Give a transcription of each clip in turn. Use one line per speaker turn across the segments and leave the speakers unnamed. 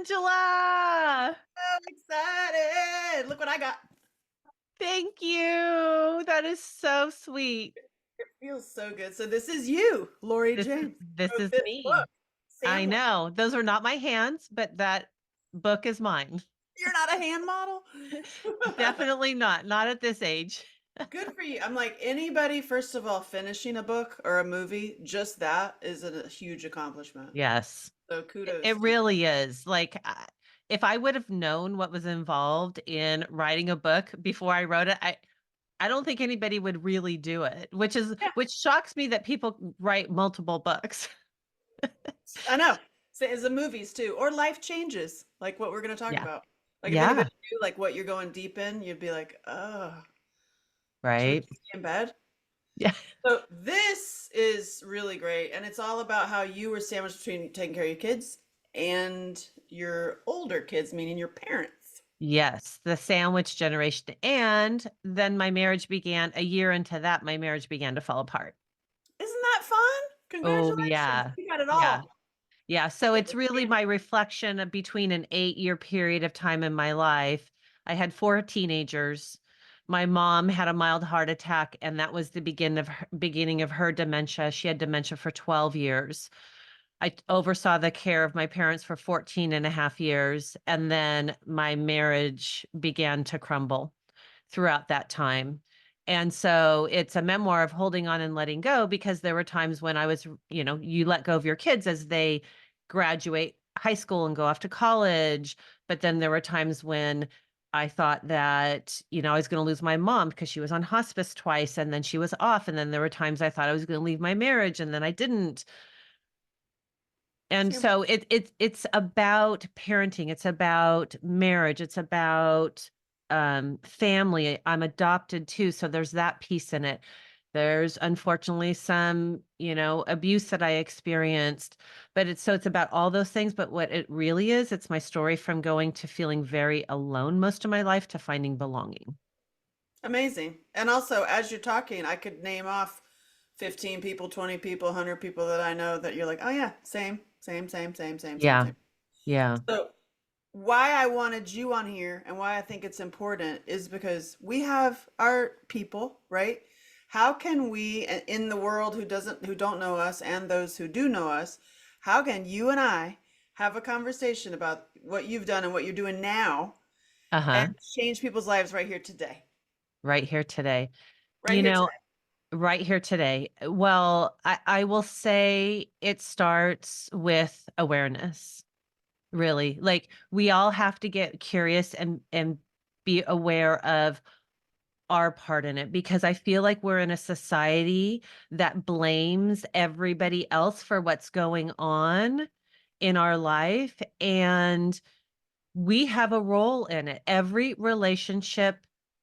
Angela.
I'm excited. Look what I got.
Thank you. That is so sweet.
It feels so good. So this is you, Laurie
This is
James.
this
Wrote
is
this book,
me. I
Sandwich.
know. Those are not my hands, but that book is mine.
You're not a hand model?
Definitely not. Not at this age.
Good for you. I'm like anybody, first of all, finishing a book or a movie, just that is a huge accomplishment.
Yes.
So
It
kudos to you.
really is. Like if I would have known what was involved in writing a book before I wrote it, I don't think anybody would really do it,
Yeah,
which shocks me that people write multiple books.
I know. Same as the movies too, or life changes, like what we're going to talk
Yeah.
about. Like if
Yeah.
anybody knew like what you're going deep in, you'd be like, oh, should we
Right.
just stay in bed?
Yeah.
So this is really great, and it's all about how you were sandwiched between taking care of your kids and your older kids, meaning your parents.
Yes, the sandwich generation. And then my marriage began a year into that, my marriage began to fall apart.
Isn't that fun?
Oh,
Congratulations.
yeah.
You got it
Yeah.
all.
Yeah. So
It
it's
was
really my
handed.
reflection of between an 8-year period of time in my life. I had 4 teenagers. My mom had a mild heart attack, and that was the beginning of her dementia. She had dementia for 12 years. I oversaw the care of my parents for 14 and a half years. And then my marriage began to crumble throughout that time. And so it's a memoir of holding on and letting go because there were times when I was, you let go of your kids as they graduate high school and go off to college. But then there were times when I thought that, I was going to lose my mom because she was on hospice twice and then she was off. And then there were times I thought I was going to leave my marriage and then I didn't. And
See,
so it's about parenting, it's about marriage, it's about family. I'm adopted too, so there's that piece in it. There's unfortunately some, abuse that I experienced, but it's about all those things. But what it really is, it's my story from going to feeling very alone most of my life to finding belonging.
amazing. And also, as you're talking, I could name off 15 people, 20 people, 100 people that I know that you're like, oh yeah, same, same, same, same, same, same,
Yeah,
same.
yeah,
So why I wanted you on here and why I think it's important is because we have our people, right? How can we in the world who don't know us and those who do know us, how can you and I have a conversation about what you've done and what you're doing now and
uh-huh.
change people's lives right here today?
Right here today.
Right
You
here
know,
today.
Right here today. Well, I will say it starts with awareness, really. Like we all have to get curious and be aware of our part in it because I feel like we're in a society that blames everybody else for what's going on in our life. And we have a role in it. Every relationship,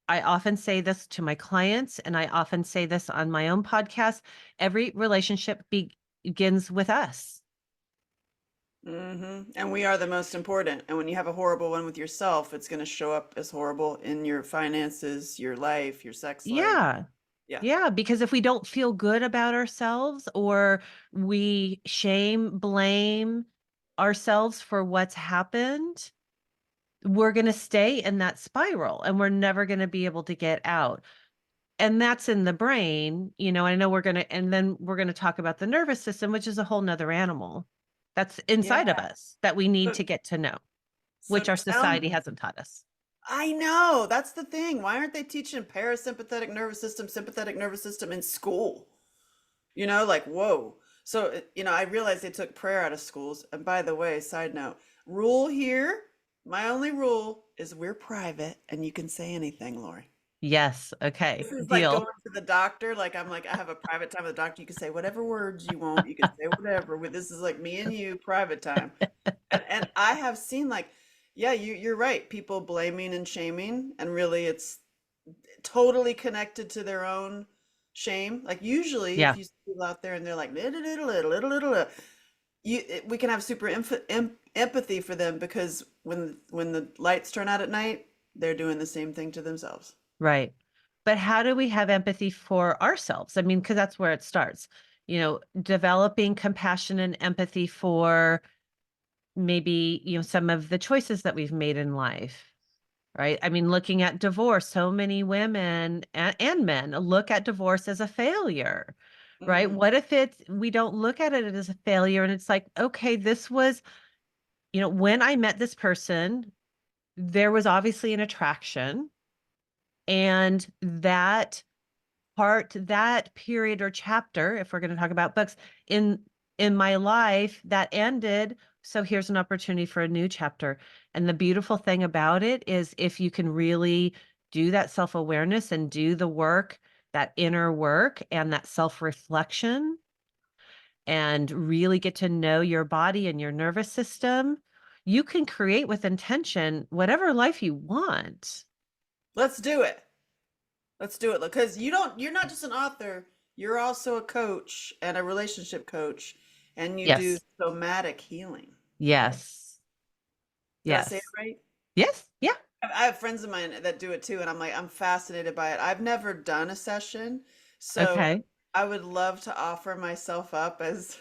I often say this to my clients, and I often say this on my own podcast. Every relationship begins with us.
And we are the most important. And when you have a horrible one with yourself, it's going to show up as horrible in your finances, your life, your sex life.
Yeah.
Yeah.
Yeah. Because if we don't feel good about ourselves or we shame, blame ourselves for what's happened, we're going to stay in that spiral and we're never going to be able to get out. And that's in the brain, I know and then we're going to talk about the nervous system, which is a whole nother animal that's inside of
Yeah.
us that we need
So,
to get to know,
so
which our
tell me.
society hasn't taught us.
I know. That's the thing. Why aren't they teaching parasympathetic nervous system, sympathetic nervous system in school? Like, whoa. So, I realized they took prayer out of schools. And by the way, side note, rule here, my only rule is we're private and you can say anything, Lori.
Yes. Okay.
This is like
Deal.
going to the doctor. Like, I'm like, I have a private time with the doctor. You can say whatever words you want. You can say whatever. This is like me and you, private time. And I have seen like, yeah, you're right. People blaming and shaming, and really it's totally connected to their own shame. Like usually, if
Yeah.
you see people out there and they're like little little little little little, we can have super empathy for them because when the lights turn out at night, they're doing the same thing to themselves.
Right. But how do we have empathy for ourselves? I mean, because that's where it starts, developing compassion and empathy for maybe, some of the choices that we've made in life, right? I mean, looking at divorce, so many women and men look at divorce as a failure, right?
Mm,
What if we don't look at it as a failure and it's like, okay, this was, when I met this person, there was obviously an attraction, and that period or chapter, if we're going to talk about books, in my life that ended, so here's an opportunity for a new chapter. And the beautiful thing about it is, if you can really do that self-awareness and do the work, that inner work and that self-reflection, and really get to know your body and your nervous system, you can create with intention whatever life you want.
let's do it. Let's do it. Because you're not just an author, you're also a coach and a relationship coach, and you do
Yes.
somatic healing.
Yes.
Did I say it
Yes.
right?
Yes. Yeah.
I have friends of mine that do it too, and I'm fascinated by it. I've never done a session, so
Okay.
I would love to offer myself up as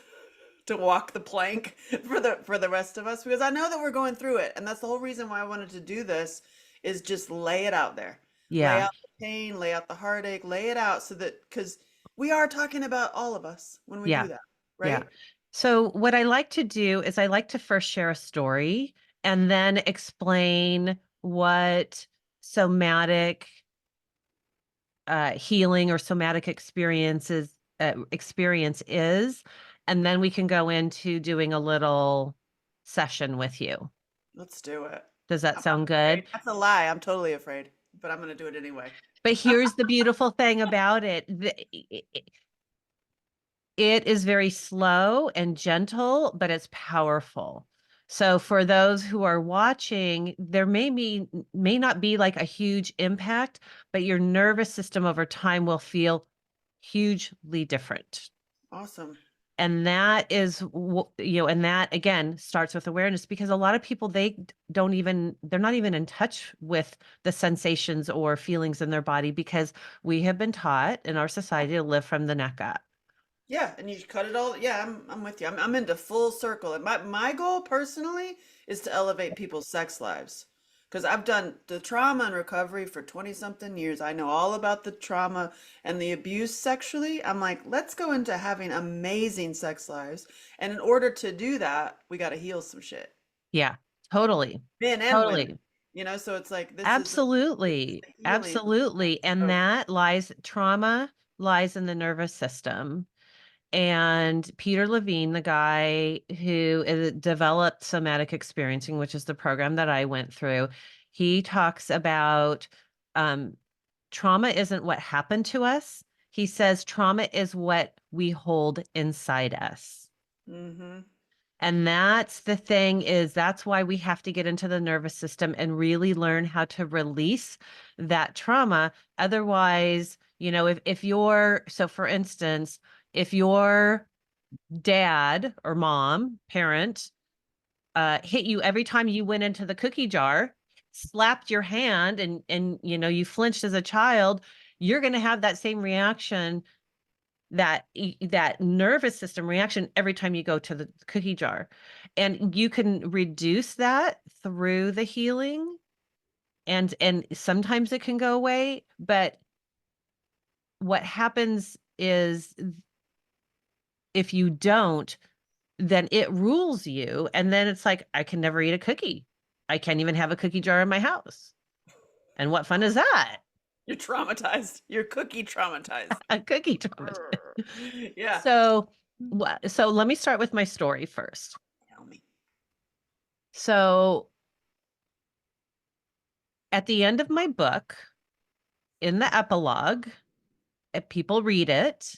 to walk the plank for the rest of us, because I know that we're going through it, and that's the whole reason why I wanted to do this, is just lay it out there. Lay
Yeah.
out the pain, lay out the heartache, lay it out, so that, because we are talking about all of us when we
Yeah.
do that,
Yeah.
right?
So what I like to do is I like to first share a story and then explain what somatic healing or somatic experience is, and then we can go into doing a little session with you.
Let's do it.
Does that
I'm
sound
not afraid.
good?
That's a lie. I'm totally afraid, but I'm going to do it anyway.
But here's the beautiful thing about it. It is very slow and gentle, but it's powerful. So for those who are watching, there may not be like a huge impact, but your nervous system over time will feel hugely different.
Awesome.
And that is, and that again starts with awareness, because a lot of people, they're not even in touch with the sensations or feelings in their body, because we have been taught in our society to live from the neck up.
Yeah, and you cut it all. Yeah, I'm with you. I'm into full circle. And my goal personally is to elevate people's sex lives. Because I've done the trauma and recovery for 20 something years. I know all about the trauma and the abuse sexually. I'm like, let's go into having amazing sex lives. And in order to do that, we got to heal some shit.
Yeah, totally.
Men and women.
Totally.
So it's like this is
Absolutely.
the healing.
Absolutely. And
So
trauma lies in the nervous system. And Peter Levine, the guy who developed somatic experiencing, which is the program that I went through, he talks about um, trauma isn't what happened to us. He says trauma is what we hold inside us.
mm-hmm.
And that's the thing, is that's why we have to get into the nervous system and really learn how to release that trauma. Otherwise, if you're, so for instance, if your dad or mom, parent, hit you every time you went into the cookie jar, slapped your hand, and you flinched as a child, you're going to have that same reaction, that nervous system reaction every time you go to the cookie jar. And you can reduce that through the healing, and sometimes it can go away, but what happens is, if you don't, then it rules you, and then it's like, I can never eat a cookie. I can't even have a cookie jar in my house. And what fun is that?
You're traumatized. You're cookie traumatized.
A cookie jar.
Yeah.
So let me start with my story first.
Tell me.
So at the end of my book, in the epilogue, if people read it,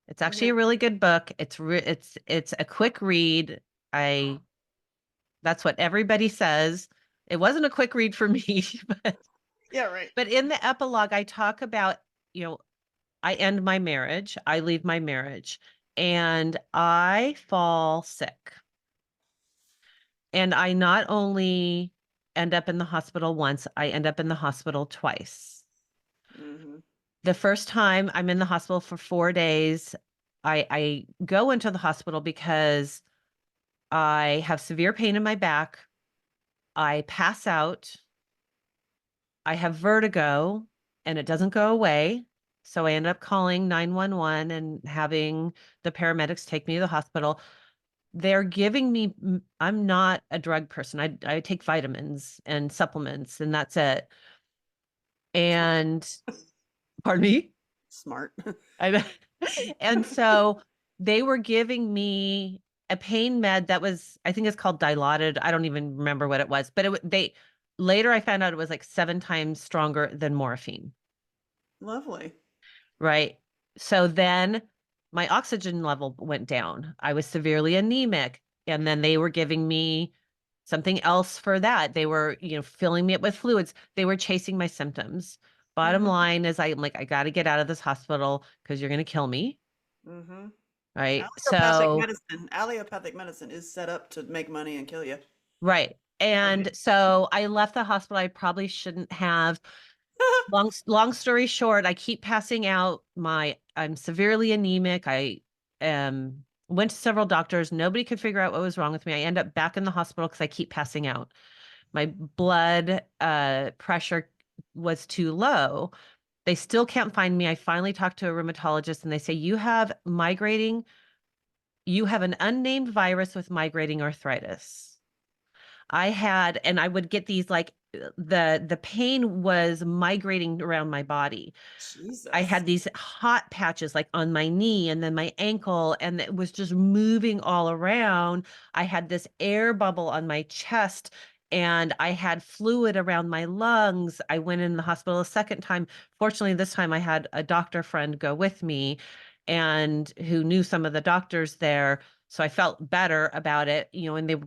it's actually
Mhm.
a really good book. It's a quick read. I That's what everybody says. It wasn't a quick read for me, but
Yeah, right.
in the epilogue, I talk about, I end my marriage, I leave my marriage, and I fall sick. And I not only end up in the hospital once, I end up in the hospital twice.
Hmm.
The first time I'm in the hospital for 4 days, I go into the hospital because I have severe pain in my back. I pass out. I have vertigo and it doesn't go away. So I end up calling 911 and having the paramedics take me to the hospital. They're giving me, I'm not a drug person. I take vitamins and supplements and that's it.
Smart.
And pardon me?
Smart.
I and so they were giving me a pain med that was, I think it's called Dilaudid. I don't even remember what it was, but they later I found out it was like 7 times stronger than morphine,
Lovely.
right? So then my oxygen level went down. I was severely anemic, and then they were giving me something else for that. They were, filling me up with fluids. They were chasing my symptoms. Bottom
Mm-hmm.
line is I'm like, I got to get out of this hospital because you're going to kill me.
Mm-hmm.
Right.
Allopathic
So,
medicine. Allopathic medicine is set up to make money and kill you.
right.
Okay.
And so I left the hospital. I probably shouldn't have. Long story short, I keep passing out. I'm severely anemic. I went to several doctors. Nobody could figure out what was wrong with me. I end up back in the hospital because I keep passing out. My blood pressure was too low. They still can't find me. I finally talked to a rheumatologist and they say, you have an unnamed virus with migrating arthritis. And I would get these like the pain was migrating around my body. I
Jesus.
had these hot patches like on my knee and then my ankle, and it was just moving all around. I had this air bubble on my chest and I had fluid around my lungs. I went in the hospital a second time. Fortunately, this time I had a doctor friend go with me and who knew some of the doctors there. So I felt better about it,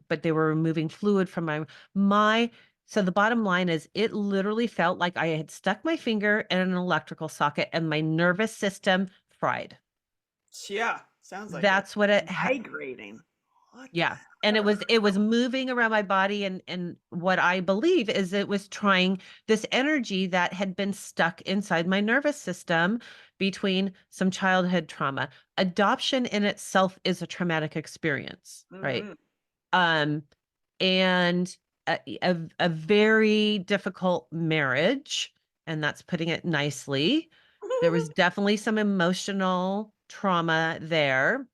but they were removing fluid from my so the bottom line is it literally felt like I had stuck my finger in an electrical socket and my nervous system fried.
Yeah. Sounds like it.
That's what
Migrating. What the
yeah. And it was moving around my body, and what I believe is it was trying this energy that had been stuck inside my nervous system between some childhood trauma. Adoption in itself is a traumatic experience, right?
Mm-hmm.
Um and a very difficult marriage, and that's putting it nicely. There was definitely some emotional trauma there.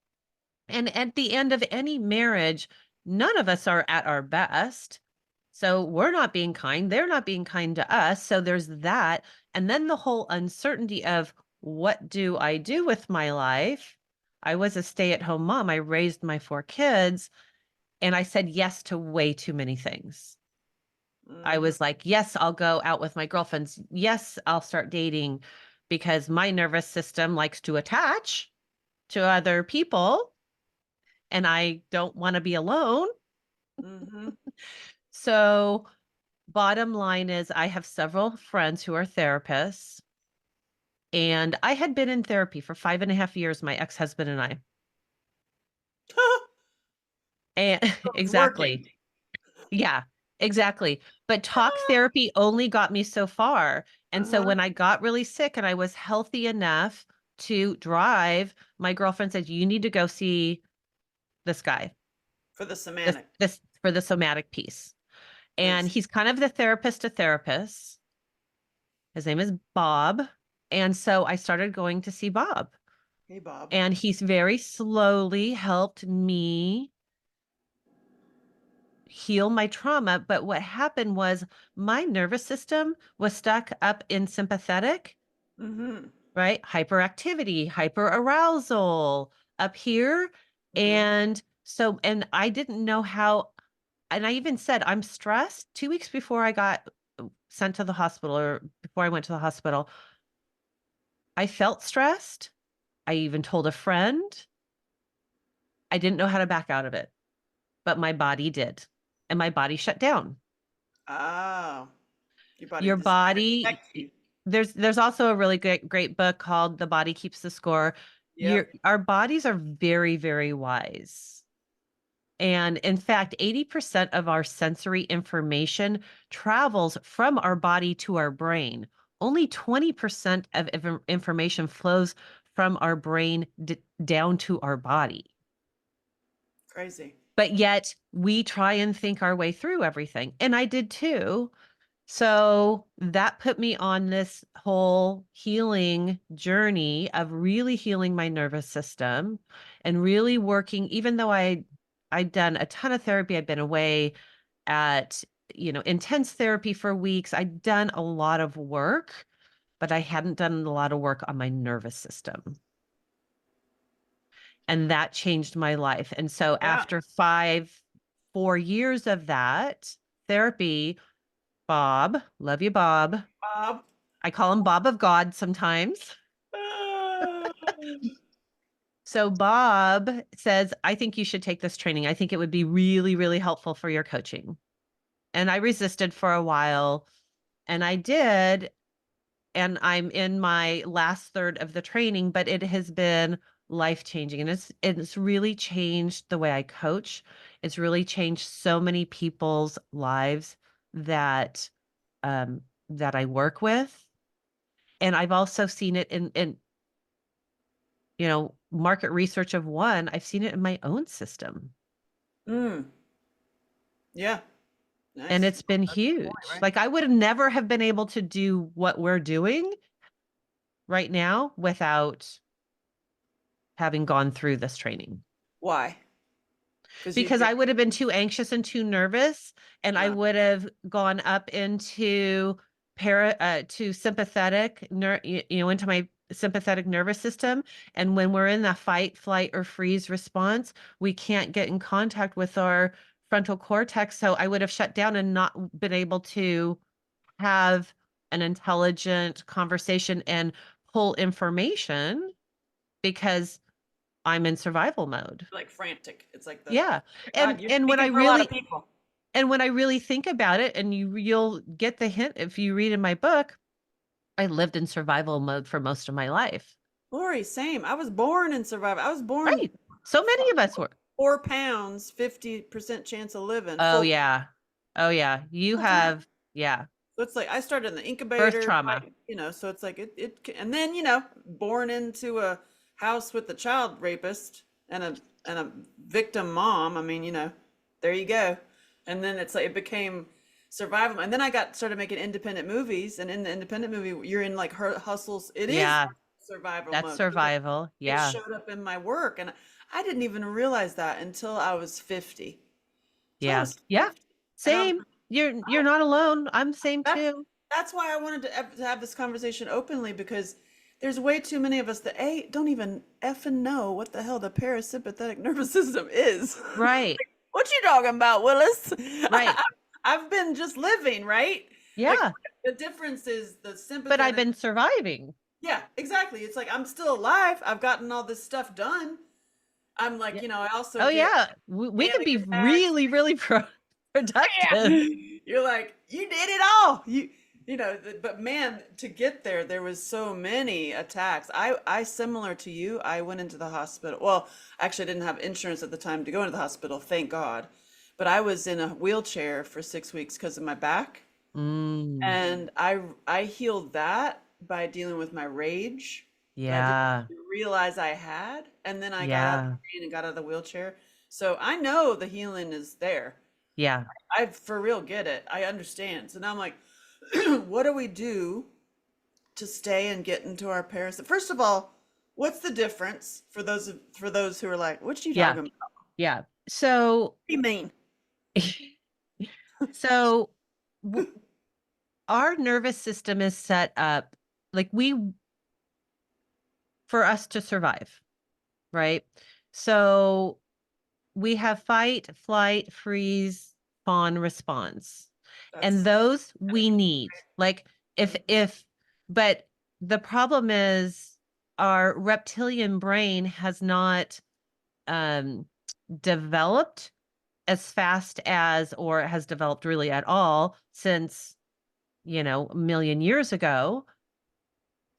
And at the end of any marriage, none of us are at our best. So we're not being kind. They're not being kind to us. So there's that. And then the whole uncertainty of what do I do with my life? I was a stay-at-home mom. I raised my 4 kids and I said yes to way too many things. I
Mm-hmm.
was like, yes, I'll go out with my girlfriends. Yes, I'll start dating because my nervous system likes to attach to other people and I don't want to be alone.
Mm-hmm.
So, bottom line is, I have several friends who are therapists, and I had been in therapy for 5.5 years, my ex-husband and I. And
It's working.
exactly. Yeah, exactly. But talk therapy only got me so far. And so
Uh-huh.
when I got really sick and I was healthy enough to drive, my girlfriend said, you need to go see this guy,
For the
this,
semantic.
this for the somatic piece. And
Nice.
he's kind of the therapist to therapist. His name is Bob. And so I started going to see Bob.
Hey, Bob.
And he's very slowly helped me heal my trauma. But what happened was my nervous system was stuck up in sympathetic,
Mm-hmm.
right? Hyperactivity, hyperarousal up here.
Mm-hmm.
And I didn't know how, and I even said, I'm stressed 2 weeks before I got sent to the hospital or before I went to the hospital. I felt stressed. I even told a friend. I didn't know how to back out of it, but my body did. And my body shut down.
Oh, your body
Your
decided to
body,
protect you.
there's also a really great book called The Body Keeps the Score.
Yep.
Our bodies are very, very wise. And in fact, 80% of our sensory information travels from our body to our brain. Only 20% of information flows from our brain down to our body.
Crazy.
but yet we try and think our way through everything. And I did too. So that put me on this whole healing journey of really healing my nervous system and really working, even though I'd done a ton of therapy, I'd been away at, intense therapy for weeks. I'd done a lot of work, but I hadn't done a lot of work on my nervous system. And that changed my life. And so
Yeah.
after 4 years of that therapy, Bob, love you, Bob.
Bob.
I call him Bob of God sometimes.
Ah.
So Bob says, I think you should take this training. I think it would be really, really helpful for your coaching. And I resisted for a while, and I did. And I'm in my last third of the training, but it has been life changing. And it's really changed the way I coach. It's really changed so many people's lives that that I work with. And I've also seen it in market research of one, I've seen it in my own system.
Mm. Yeah.
And
Nice.
it's been
That's the point,
huge.
right?
Like I would have never have been able to do what we're doing right now without having gone through this training.
Why? Because you'd
Because
be.
I would have been too anxious and too nervous, and I would have gone up into to sympathetic into my sympathetic nervous system. And when we're in the fight, flight, or freeze response, we can't get in contact with our frontal cortex. So I would have shut down and not been able to have an intelligent conversation and pull information because I'm in survival mode.
Like frantic. It's like the
Yeah. And
God, you're
and when I
speaking for a lot of
really
people.
and when I really think about it, and you'll get the hint if you read in my book, I lived in survival mode for most of my life.
Laurie, same. I was born in survival. I was born
Right. So many of us were.
4 pounds, 50% chance of living,
Oh
full
yeah. Oh yeah. You
time.
have, yeah,
So it's like I started in the
birth
incubator,
trauma.
so it's like and then, born into a house with a child rapist and a victim mom. I mean, there you go. And then it's like it became survival. And then I got started making independent movies, and in the independent movie, you're in like her hustles. It is
Yeah.
survival
That's
mode. So
survival.
it
Yeah.
showed up in my work, and I didn't even realize that until I was 50. Till I
Yeah.
was
Yeah.
50. And I was
Same. You're not alone. I'm the same
that's
too.
that's why I wanted to have this conversation openly, because there's way too many of us that don't even effing know what the hell the parasympathetic nervous system is.
Right.
Like, what you talking about, Willis?
Right.
I've been just living, right? Like
Yeah.
the difference is the
But I've
sympathetic.
been surviving.
Yeah, exactly. It's like I'm still alive. I've gotten all this stuff done. I'm like,
Yeah.
I also
Oh
get
yeah. We could
panic
be
attacks.
really, really
Yeah.
productive.
You're like, you did it all. But man, to get there, there was so many attacks. I similar to you, I went into the hospital. Well, actually, I didn't have insurance at the time to go into the hospital, thank God. But I was in a wheelchair for 6 weeks because of my back.
Mm,
And I healed that by dealing with my rage that I didn't
yeah.
realize I had. And then I got out of the
Yeah.
pain and got out of the wheelchair. So I know the healing is there.
Yeah.
I for real get it. I understand. So now I'm like, what do we do to stay and get into our parents? First of all, what's the difference for those who are like, what you
Yeah.
talking about?
Yeah. So
Be mean.
so w- our nervous system is set up like for us to survive, right? So we have fight, flight, freeze, fawn response. And
That's
those we need. Like if but the problem is our reptilian brain has not um developed as fast as or has developed really at all since, a million years ago.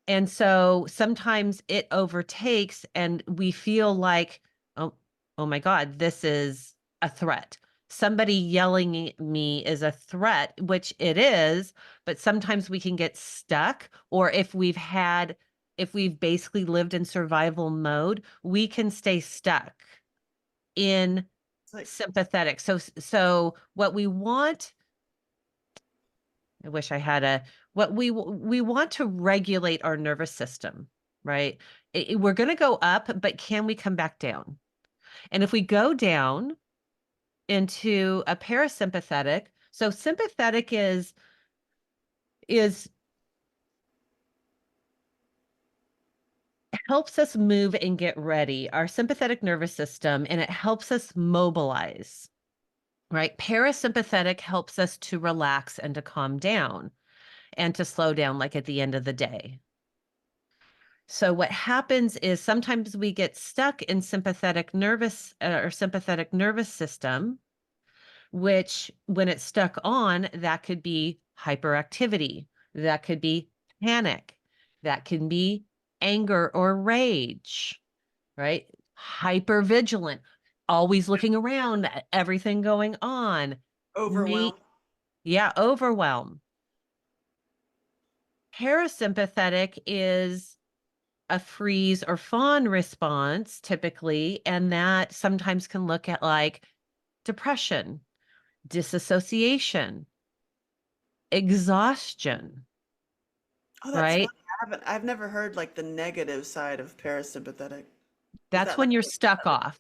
And so sometimes it overtakes and we feel like, oh, oh my God, this is a threat. Somebody yelling at me is a threat, which it is, but sometimes we can get stuck. Or if we've basically lived in survival mode, we can stay stuck in
like,
sympathetic. So what we want, I wish I had a, what we want to regulate our nervous system, right? We're going to go up, but can we come back down? And if we go down into a parasympathetic, so sympathetic is helps us move and get ready, our sympathetic nervous system, and it helps us mobilize, right? Parasympathetic helps us to relax and to calm down and to slow down, like at the end of the day. So what happens is sometimes we get stuck in sympathetic nervous or sympathetic nervous system, which when it's stuck on, that could be hyperactivity, that could be panic, that can be anger or rage, right? Hyper vigilant, always looking around at everything going on. Me,
overwhelmed.
yeah, overwhelm. Parasympathetic is a freeze or fawn response typically, and that sometimes can look at like depression, disassociation, exhaustion,
Oh, that's funny.
right?
I've never heard like the negative side of parasympathetic. Is
That's
that like
when you're stuck off,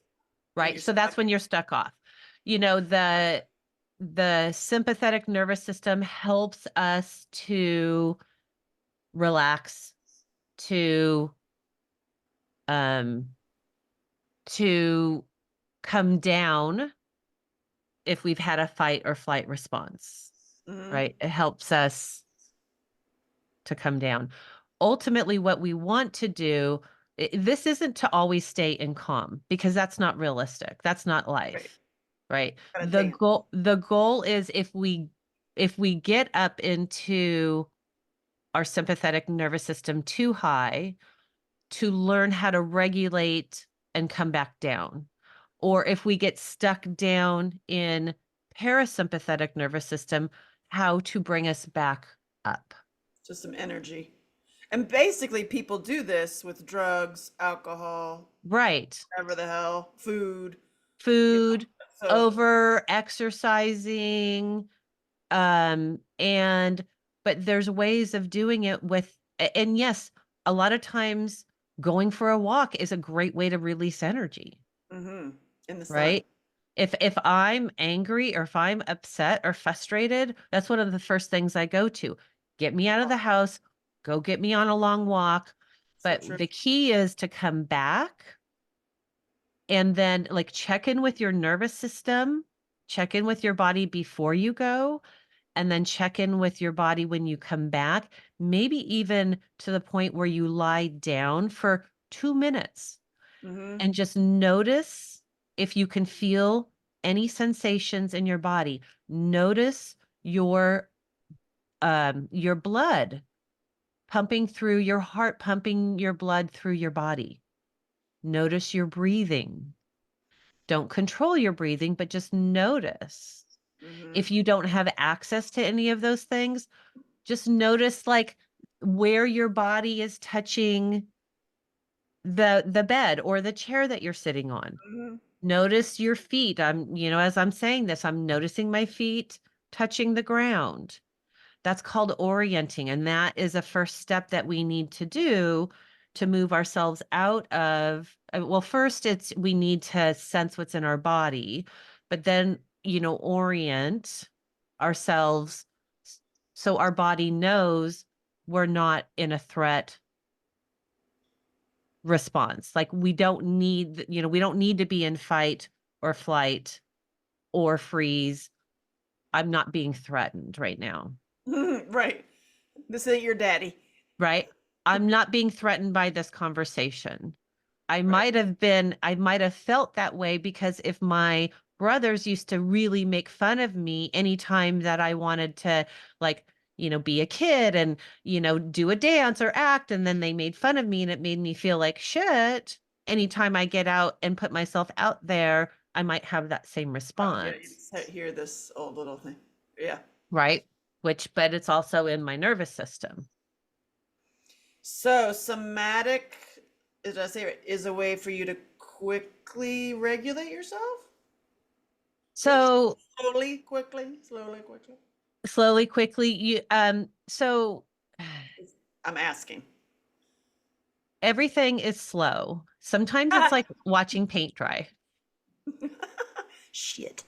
when
right?
you're
So that's
stuck?
when you're stuck off. You know, the sympathetic nervous system helps us to relax, to um to come down if we've had a fight or flight response,
Hmm.
right? It helps us to come down. Ultimately, what we want to do, this isn't to always stay in calm because that's not realistic. That's not
Right.
life, right?
Gotta
The
dance.
goal is if we get up into our sympathetic nervous system too high, to learn how to regulate and come back down. Or if we get stuck down in parasympathetic nervous system, how to bring us back up.
Just some energy. And basically, people do this with drugs, alcohol,
Right.
whatever the hell, food. You know.
Food,
So,
over exercising, and but there's ways of doing it with, and yes, a lot of times going for a walk is a great way to release energy,
hmm, in the sun.
right? If I'm angry or if I'm upset or frustrated, that's one of the first things I go to. Get me out of the house, go get me on a long walk.
So
But
true.
the key is to come back and then like check in with your nervous system, check in with your body before you go, and then check in with your body when you come back, maybe even to the point where you lie down for 2 minutes
Hmm.
and just notice if you can feel any sensations in your body. Notice your blood pumping through your heart, pumping your blood through your body. Notice your breathing. Don't control your breathing, but just notice.
Hmm.
If you don't have access to any of those things, just notice like where your body is touching the bed or the chair that you're sitting on.
Hmm.
Notice your feet. As I'm saying this, I'm noticing my feet touching the ground. That's called orienting. And that is a first step that we need to do to move ourselves out of, well, first we need to sense what's in our body, but then, orient ourselves so our body knows we're not in a threat response. Like we don't need to be in fight or flight or freeze. I'm not being threatened right now.
Right. This ain't your daddy.
Right? I'm not being threatened by this conversation.
Right.
I might have felt that way because if my brothers used to really make fun of me anytime that I wanted to, like, be a kid and, do a dance or act, and then they made fun of me and it made me feel like shit. Anytime I get out and put myself out there, I might have that same
Yeah, you
response,
just hear this old little thing. Yeah.
right? But it's also in my nervous system.
So, somatic, did I say it, is a way for you to quickly regulate yourself?
So
Slowly, quickly, slowly, quickly.
slowly, quickly, so
I'm asking.
everything is slow. Sometimes it's like watching paint dry.
Shit.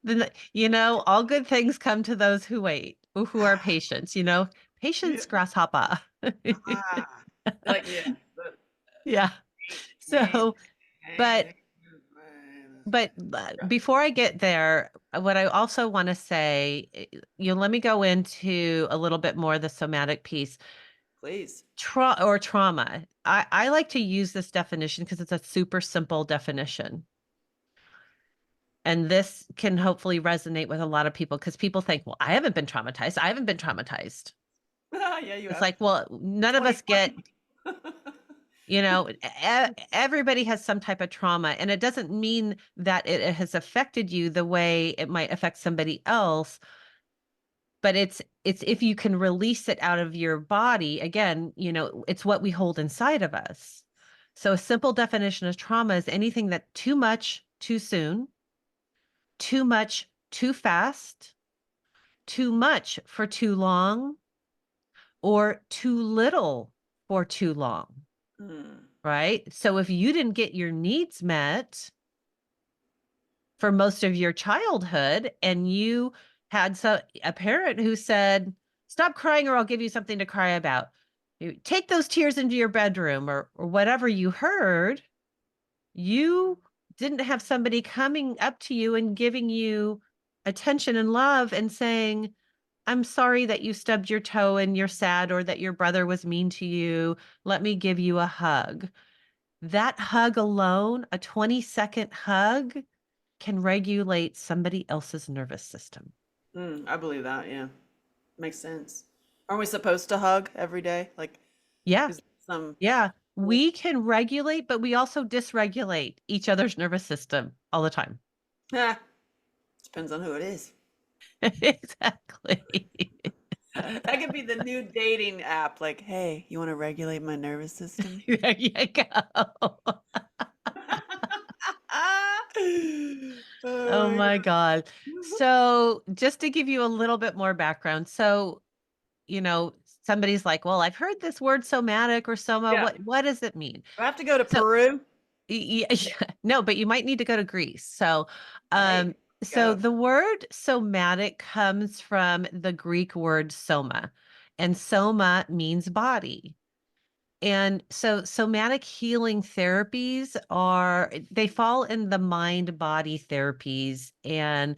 Then, all good things come to those who wait, who are patient,
Yeah.
patience, grasshopper.
Ah. Like, yeah.
Yeah. So, but before I get there, what I also want to say, let me go into a little bit more the somatic piece.
Please.
Trauma. I like to use this definition because it's a super simple definition. And this can hopefully resonate with a lot of people because people think, well, I haven't been traumatized. I haven't been traumatized.
Yeah, you
It's
have.
like, well, none of us get,
2020.
everybody has some type of trauma. And it doesn't mean that it has affected you the way it might affect somebody else. But it's if you can release it out of your body, again, it's what we hold inside of us. So a simple definition of trauma is anything that too much, too soon, too much, too fast, too much for too long, or too little for too long,
Mm.
right? So if you didn't get your needs met for most of your childhood and you had a parent who said, "Stop crying or I'll give you something to cry about. Take those tears into your bedroom," or whatever you heard, you didn't have somebody coming up to you and giving you attention and love and saying, "I'm sorry that you stubbed your toe and you're sad, or that your brother was mean to you. Let me give you a hug." That hug alone, a 20-second hug, can regulate somebody else's nervous system.
I believe that. Yeah. Makes sense. Aren't we supposed to hug every day? Like,
Yeah.
is some.
Yeah. We can regulate, but we also dysregulate each other's nervous system all the time.
Ah, depends on who it is.
Exactly.
That could be the new dating app. Like, hey, you want to regulate my nervous system?
There you go.
Oh
Oh
my
my God.
God.
So, just to give you a little bit more background. So, somebody's like, "Well, I've heard this word somatic or soma.
Yeah.
What does it mean?"
Do I have to go to
So,
Peru?
no, but you might need to go to Greece. So,
Hey,
so
go.
the word somatic comes from the Greek word soma, and soma means body. And so somatic healing therapies they fall in the mind body therapies. And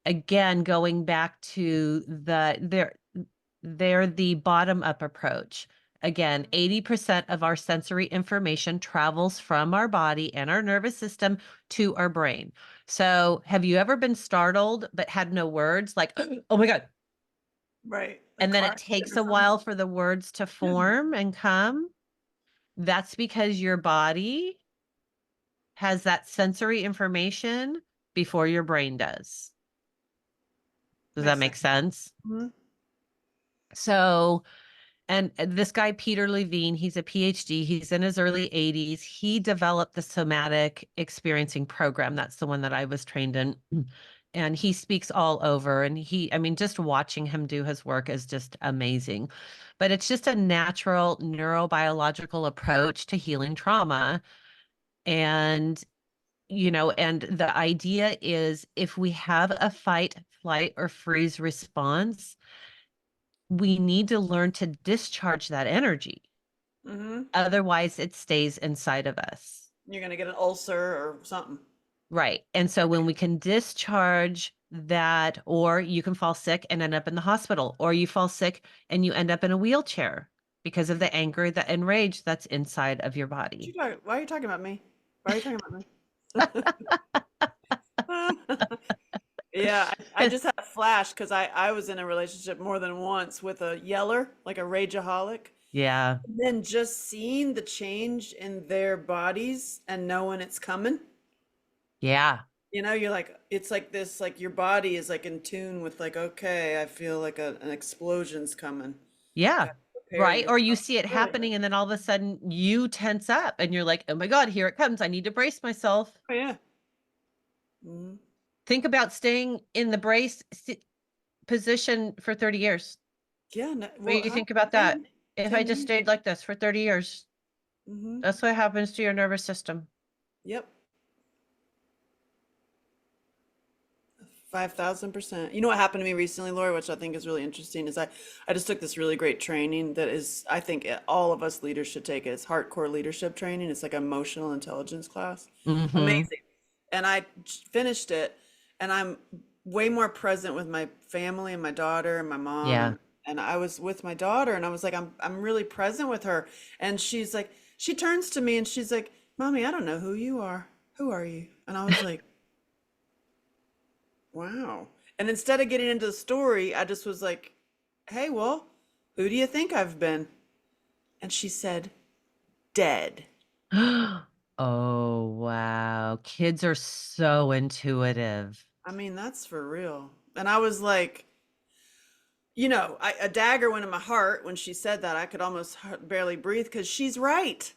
again, going back to they're the bottom up approach. Again, 80% of our sensory information travels from our body and our nervous system to our brain. So, have you ever been startled but had no words like, "Oh my God."
Right. A
And then
car
it
accident
takes
or
a
something?
while for the words to form and come? That's because your body has that sensory information before your brain does. Does that
Makes sense.
make sense?
Mhm.
So, and this guy, Peter Levine, he's a PhD. He's in his early 80s. He developed the somatic experiencing program. That's the one that I was trained in. And he speaks all over. And I mean, just watching him do his work is just amazing. But it's just a natural neurobiological approach to healing trauma. And and the idea is if we have a fight, flight, or freeze response, we need to learn to discharge that energy.
Mhm.
Otherwise, it stays inside of us.
You're gonna get an ulcer or something.
Right. And so when we can discharge that, or you can fall sick and end up in the hospital, or you fall sick and you end up in a wheelchair because of the anger, and rage that's inside of your body.
Why are you talking about me? Why are you talking about me? Yeah, I just had a flash because I was in a relationship more than once with a yeller, like a rageaholic.
Yeah.
And then just seeing the change in their bodies and knowing it's coming.
Yeah.
You're like, it's like this, like your body is like in tune with like, okay, I feel like an explosion's coming.
Yeah.
Got to prepare
Right. Or you
yourself.
see it
Really?
happening and then all of a sudden you tense up and you're like, "Oh my God, here it comes. I need to brace myself."
Oh, yeah. Hmm.
Think about staying in the position for 30 years.
Yeah. No,
What do
well,
you
how
think about that?
10,
If I
10
just
years.
stayed like this for 30 years,
Mm-hmm.
that's what happens to your nervous system.
Yep. 5,000%. You know what happened to me recently, Laura, which I think is really interesting, is I just took this really great training that is, I think all of us leaders should take it. It's hardcore leadership training. It's like emotional intelligence class.
Mm-hmm.
Amazing. And I finished it, and I'm way more present with my family and my daughter and my mom,
Yeah.
and I was with my daughter, and I was like, I'm really present with her. And she's like, she turns to me and she's like, Mommy, I don't know who you are. Who are you? And I was like, wow. And instead of getting into the story, I just was like, hey, well, who do you think I've been? And she said, dead.
Oh, wow. Kids are so intuitive.
I mean, that's for real. And I was like, you know, a dagger went in my heart when she said that. I could almost barely breathe because she's right.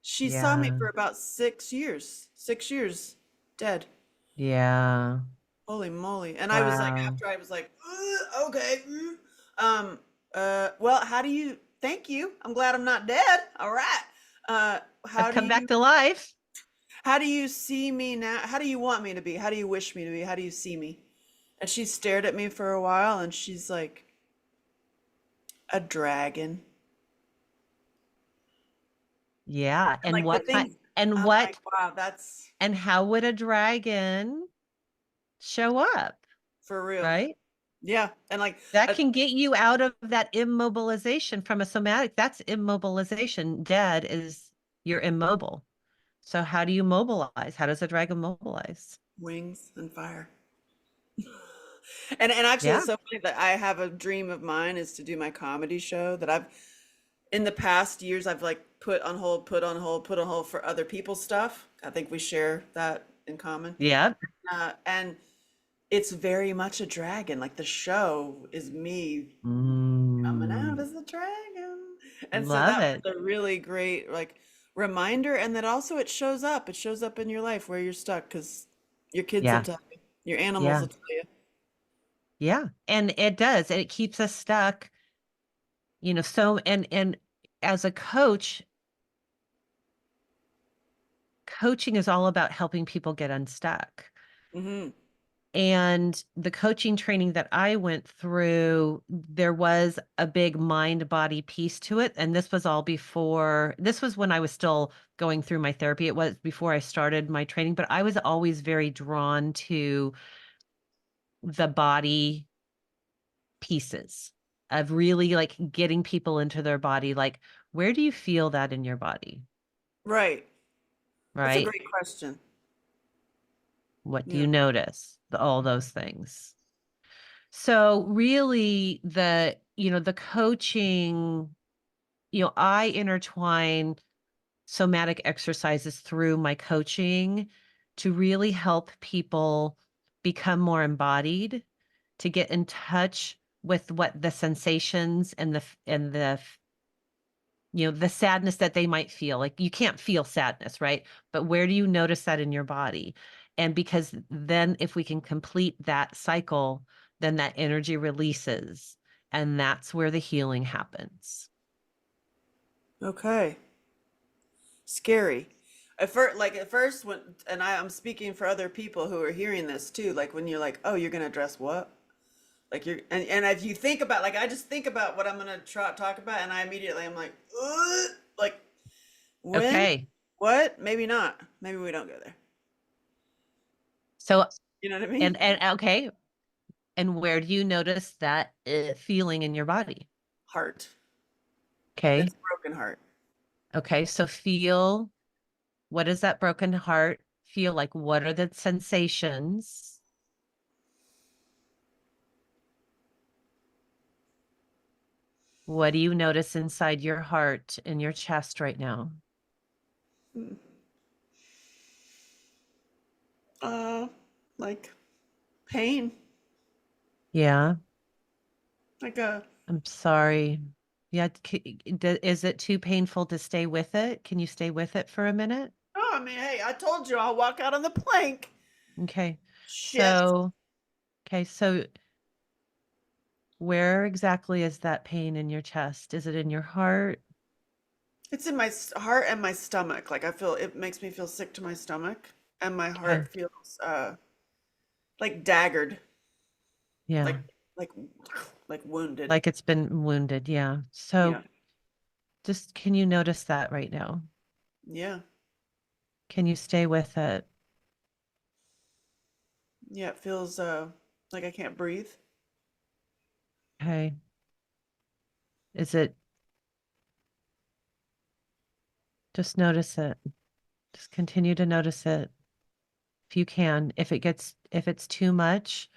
She saw me
Yeah.
for about 6 years, 6 years dead.
Yeah.
Holy moly. And I was like,
Wow.
after I was like, okay. Um, well, how do you, thank you. I'm glad I'm not dead. All right.
I've come back to life.
how do you see me now? How do you want me to be? How do you wish me to be? How do you see me? And she stared at me for a while and she's like, a dragon.
Yeah.
And
And
like the
what kind,
things,
and
I'm like,
what,
wow, that's
and how would a dragon show up?
for real.
Right?
Yeah. And like,
That
uh,
can get you out of that immobilization from a somatic. That's immobilization. Dead is you're immobile. So how do you mobilize? How does a dragon mobilize?
wings and fire. And actually,
Yeah.
it's so funny that I have a dream of mine is to do my comedy show that I've in the past years I've like put on hold, put on hold, put on hold for other people's stuff. I think we share that in common.
Yeah.
And it's very much a dragon. Like the show is me coming out
Mm,
as a dragon. And so
love
that
it.
was a really great like reminder. And that also it shows up. It shows up in your life where you're stuck because your kids will
Yeah.
tell you, your animals
Yeah.
will tell you.
Yeah. And it does. It keeps us stuck, so and as a coach, coaching is all about helping people get unstuck.
Hmm.
And the coaching training that I went through, there was a big mind body piece to it. And this was when I was still going through my therapy. It was before I started my training, but I was always very drawn to the body pieces of really like getting people into their body. Like, where do you feel that in your body?
Right. That's a
Right?
great question.
What do
Yeah.
you notice? All those things. So really the coaching, I intertwine somatic exercises through my coaching to really help people become more embodied, to get in touch with what the sensations and the sadness that they might feel. Like you can't feel sadness, right? But where do you notice that in your body? And because then if we can complete that cycle, then that energy releases and that's where the healing happens.
Okay. Scary. At first when and I'm speaking for other people who are hearing this too, like when you're like, oh, you're gonna address what? Like you're and if you think about like I just think about what I'm gonna talk about and I immediately I'm like, ugh, like when?
Okay.
What? Maybe not. Maybe we don't go there.
So
You know what I mean?
and okay, and where do you notice that feeling in your body?
Heart.
Okay.
It's broken heart.
Okay, so feel, what does that broken heart feel like? What are the sensations? What do you notice inside your heart in your chest right now?
Hmm. Uh, like pain.
Yeah,
Like a
I'm sorry. Yeah, is it too painful to stay with it? Can you stay with it for a minute?
oh, I mean, hey, I told you I'll walk out on the plank.
Okay.
Shit.
So, okay, so where exactly is that pain in your chest? Is it in your heart?
It's in my heart and my stomach. Like I feel it makes me feel sick to my stomach, and my
Okay.
heart feels like daggered,
Yeah.
like like like wounded.
Like it's been wounded. Yeah. So
Yeah.
just can you notice that right now?
Yeah.
Can you stay with it?
Yeah, it feels like I can't breathe.
Okay. Is it just notice it? Just continue to notice it if you can. If it's too much,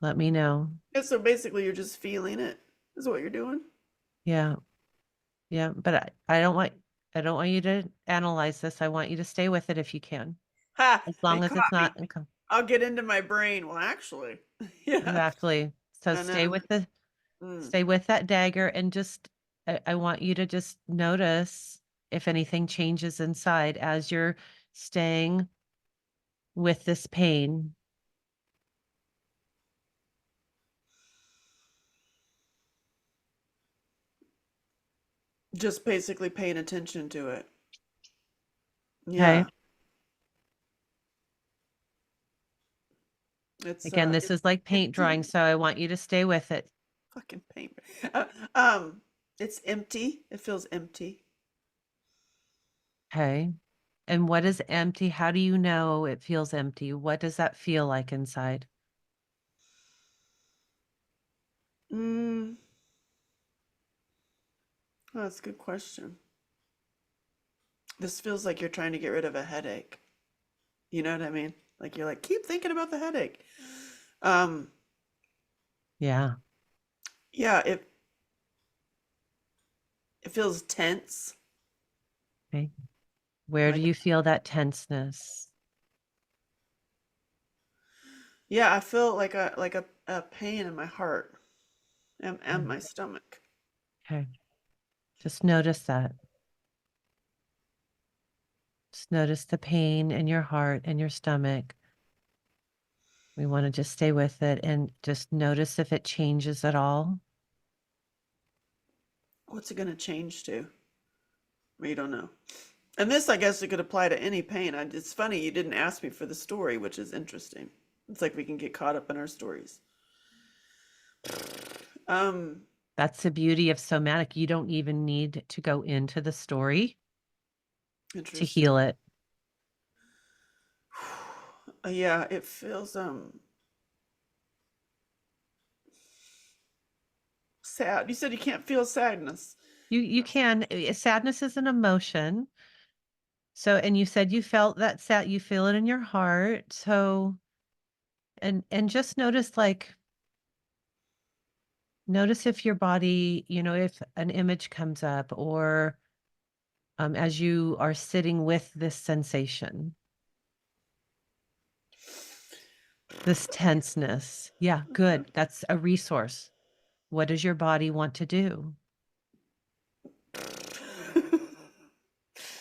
let me know.
Yeah, so basically you're just feeling it is what you're doing.
Yeah. Yeah. But I don't want you to analyze this. I want you to stay with it if you can,
Ha!
as
They
long as it's
caught me.
not
I'll get into my brain. Well, actually, yeah,
exactly. So
I know. Mm.
stay with that dagger and just I want you to just notice if anything changes inside as you're staying with this pain.
Just basically paying attention to it.
Okay.
Yeah,
Again, this
it's
is like paint drawing,
empty.
so I want you to stay with it.
Fucking paint. Uh, um, it's empty. It feels empty.
Okay. And what is empty? How do you know it feels empty? What does that feel like inside?
Mm, oh, that's a good question. This feels like you're trying to get rid of a headache. You know what I mean? Like you're like, keep thinking about the headache. Um,
Yeah.
yeah, it feels tense.
Okay. Where do
Like,
you feel that tenseness?
yeah, I feel like a pain in my heart and
Mm.
my stomach.
Okay. Just notice that. Just notice the pain in your heart and your stomach. We want to just stay with it and just notice if it changes at all.
What's it gonna change to? We don't know. And this, I guess, it could apply to any pain. It's funny you didn't ask me for the story, which is interesting. It's like we can get caught up in our stories. Um,
That's the beauty of somatic. You don't even need to go into the story to
interesting.
heal it.
Yeah, it feels sad. You said you can't feel sadness.
You can sadness is an emotion. So and you said you felt that sad you feel it in your heart. So and just notice like notice if your body, you know, if an image comes up or as you are sitting with this sensation, this tenseness. Yeah,
Yeah.
good. That's a resource. What does your body want to do?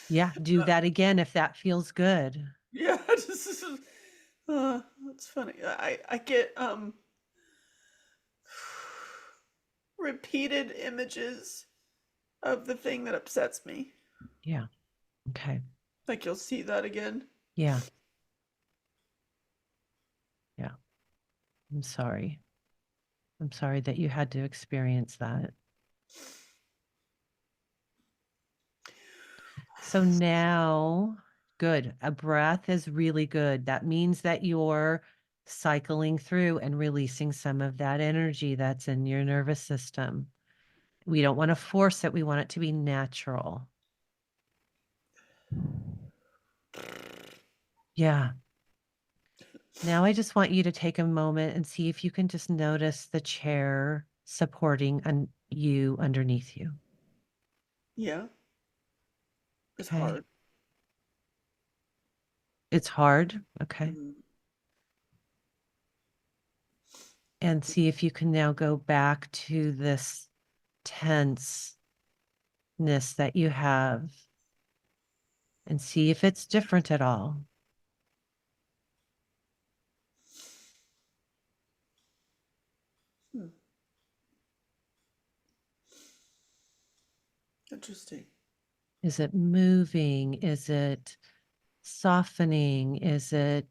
Yeah, do that again if that feels good.
Yeah, just, that's funny. I get repeated images of the thing that upsets me.
Yeah. Okay.
Like you'll see that again.
Yeah. Yeah. I'm sorry. I'm sorry that you had to experience that. So now, good. A breath is really good. That means that you're cycling through and releasing some of that energy that's in your nervous system. We don't want to force it. We want it to be natural. Yeah. Now I just want you to take a moment and see if you can just notice the chair supporting you underneath you.
Yeah, it's
Okay.
hard.
It's hard. Okay.
Mhm.
And see if you can now go back to this tenseness that you have and see if it's different at all.
Hmm. Interesting.
Is it moving? Is it softening? Is it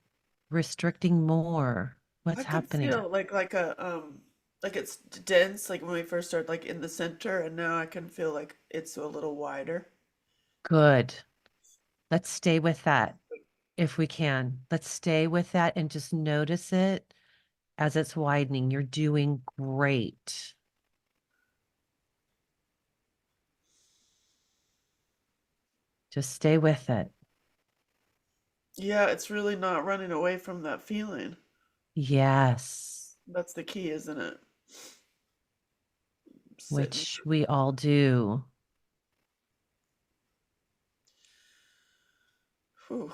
restricting more?
I
What's
can
happening?
feel like a like it's dense, like when we first started, like in the center, and now I can feel like it's a little wider.
Good. Let's stay with that if we can. Let's stay with that and just notice it as it's widening. You're doing great. Just stay with it.
Yeah, it's really not running away from that feeling.
Yes,
That's the key, isn't it? Sitting.
which we all do.
Whew.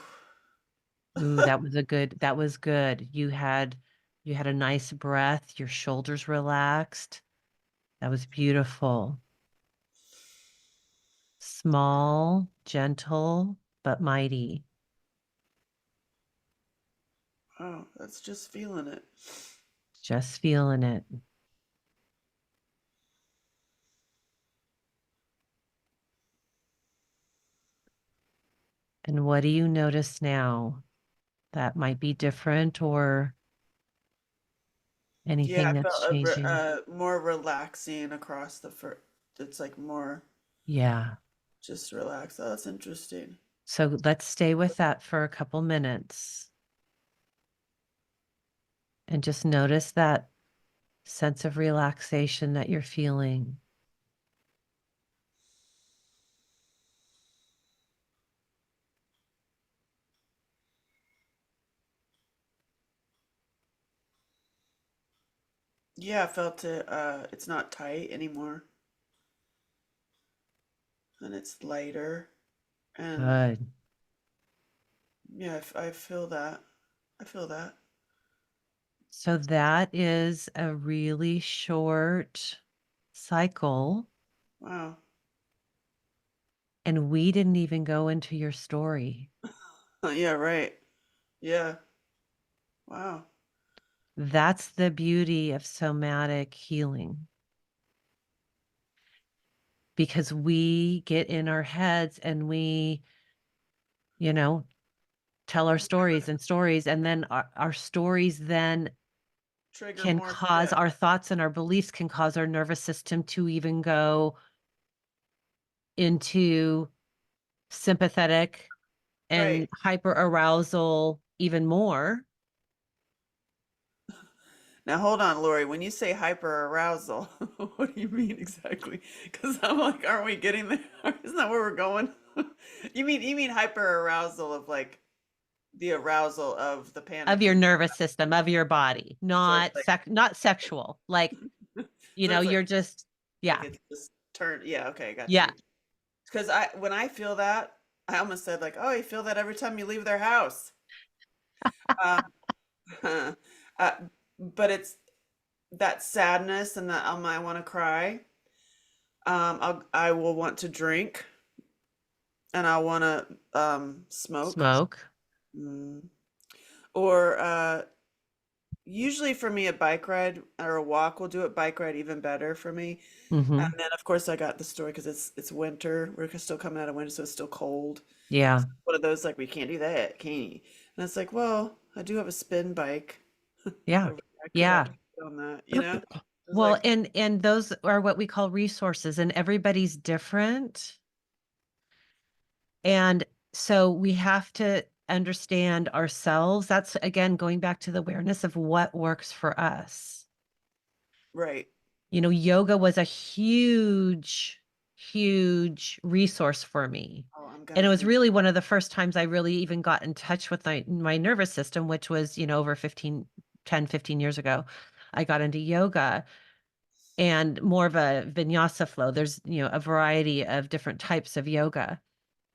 Ooh, that was good. You had a nice breath, your shoulders relaxed. That was beautiful. Small, gentle, but mighty.
Wow, that's just feeling it.
Just feeling it. And what do you notice now that might be different or
Yeah,
anything
I
that's
felt
changing?
more relaxing across the fur. It's like more
Yeah.
just relaxed. Oh, that's interesting.
So let's stay with that for a couple minutes and just notice that sense of relaxation that you're feeling.
Yeah, I felt it. It's not tight anymore, and it's lighter. And
Good.
yeah, I feel that. I feel that.
So that is a really short cycle.
Wow.
And we didn't even go into your story.
Yeah, right. Yeah. Wow.
That's the beauty of somatic healing because we get in our heads and we, you know, tell our stories and stories, and then our stories then
Trigger
can
more
cause
shit.
our thoughts and our beliefs can cause our nervous system to even go into sympathetic and
Right.
hyper arousal even more.
Now hold on, Lori. When you say hyper arousal, what do you mean exactly? Because I'm like, aren't we getting there? Isn't that where we're going? You mean hyper arousal of like the arousal of the
Of your
panicking.
nervous system, of your body,
So it's like
not sexual. Like, you
so
know,
it's
you're just
like
yeah.
it's just turned. Yeah, okay, I got
Yeah.
you. Because I when I feel that, I almost said like, oh, you feel that every time you leave their house. Um, uh, but it's that sadness and that I want to cry. I will want to drink and I want to smoke.
Smoke.
Mm. Or usually for me a bike ride or a walk will do it. Bike ride even better for me. And
Mhm.
then of course I got the story because it's winter. We're still coming out of winter, so it's still cold.
Yeah.
One of those like we can't do that, can you? And it's like, well, I do have a spin bike.
Yeah.
I could
Yeah.
actually get on that, you know? It's
Well,
like,
and those are what we call resources and everybody's different. And so we have to understand ourselves. That's again going back to the awareness of what works for us.
right.
You know, yoga was a huge, huge resource for me.
Oh, I'm
And
gonna
it was
do.
really one of the first times I really even got in touch with my nervous system, which was, you know, over 15 years ago. I got into yoga and more of a vinyasa flow. There's, you know, a variety of different types of yoga.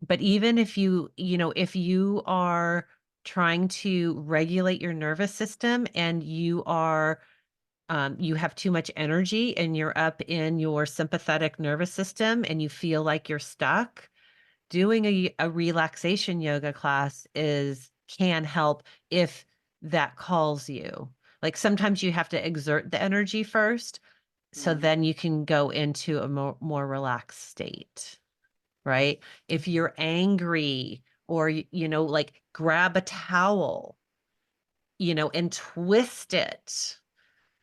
But even if you know, if you are trying to regulate your nervous system and you have too much energy and you're up in your sympathetic nervous system and you feel like you're stuck, doing a relaxation yoga class is can help if that calls you. Like sometimes you have to exert the energy first, so
Mm.
then you can go into a more relaxed state, right? If you're angry or, like grab a towel, and twist it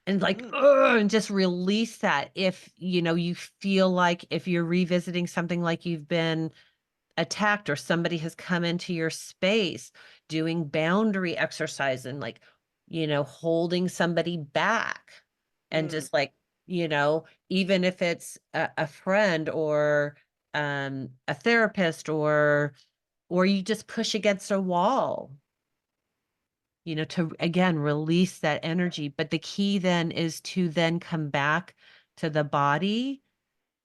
and like,
Mm.
ugh, and just release that. If, you feel like if you're revisiting something like you've been attacked or somebody has come into your space, doing boundary exercise and like, holding somebody back and
Mm.
just like, even if it's a friend or a therapist or you just push against a wall, to again release that energy. But the key then is to then come back to the body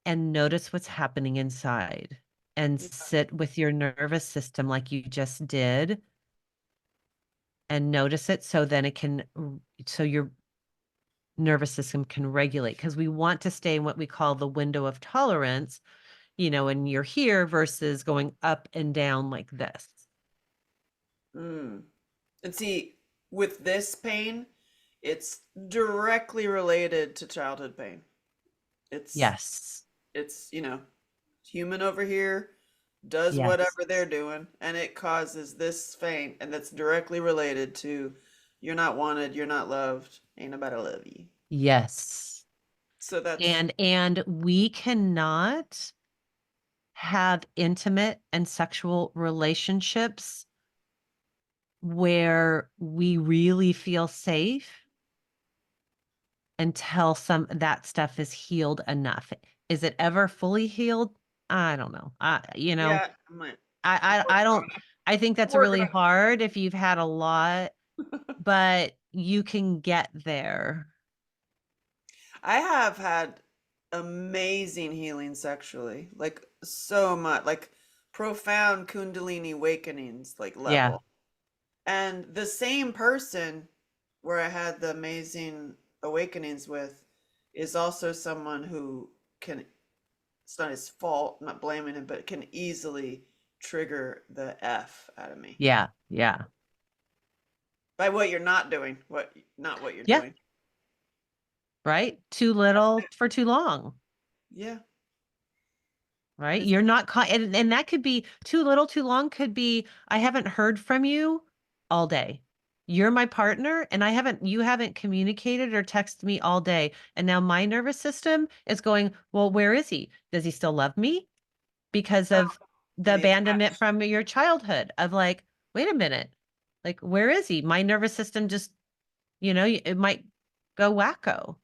and notice what's happening inside and
Yeah.
sit with your nervous system like you just did and notice it so then so your nervous system can regulate, because we want to stay in what we call the window of tolerance, and you're here versus going up and down like this.
Mm. And see, with this pain, it's directly related to childhood pain. It's
Yes.
it's human over here does
Yes.
whatever they're doing and it causes this pain and that's directly related to you're not wanted, you're not loved, ain't nobody love you.
Yes.
So that's
And we cannot have intimate and sexual relationships where we really feel safe until some that stuff is healed enough. Is it ever fully healed? I don't know.
yeah, I might
I don't. I think that's
work
really
on
hard if you've had a lot,
it.
but you can get there.
I have had amazing healing sexually, like so much, like profound Kundalini awakenings, like
Yeah,
level. And the same person where I had the amazing awakenings with is also someone who can, it's not his fault, I'm not blaming him, but can easily trigger the F out of me
yeah, yeah,
by what you're not doing, not what you're
yeah.
doing.
Right. Too little for too long.
Yeah.
Right?
It's,
You're not and that could be too little, too long, could be I haven't heard from you all day. You're my partner and you haven't communicated or texted me all day. And now my nervous system is going, well, where is he? Does he still love me? Because of the
getting
abandonment
attached.
from your childhood of like, wait a minute. Like, where is he? My nervous system just, it might go wacko.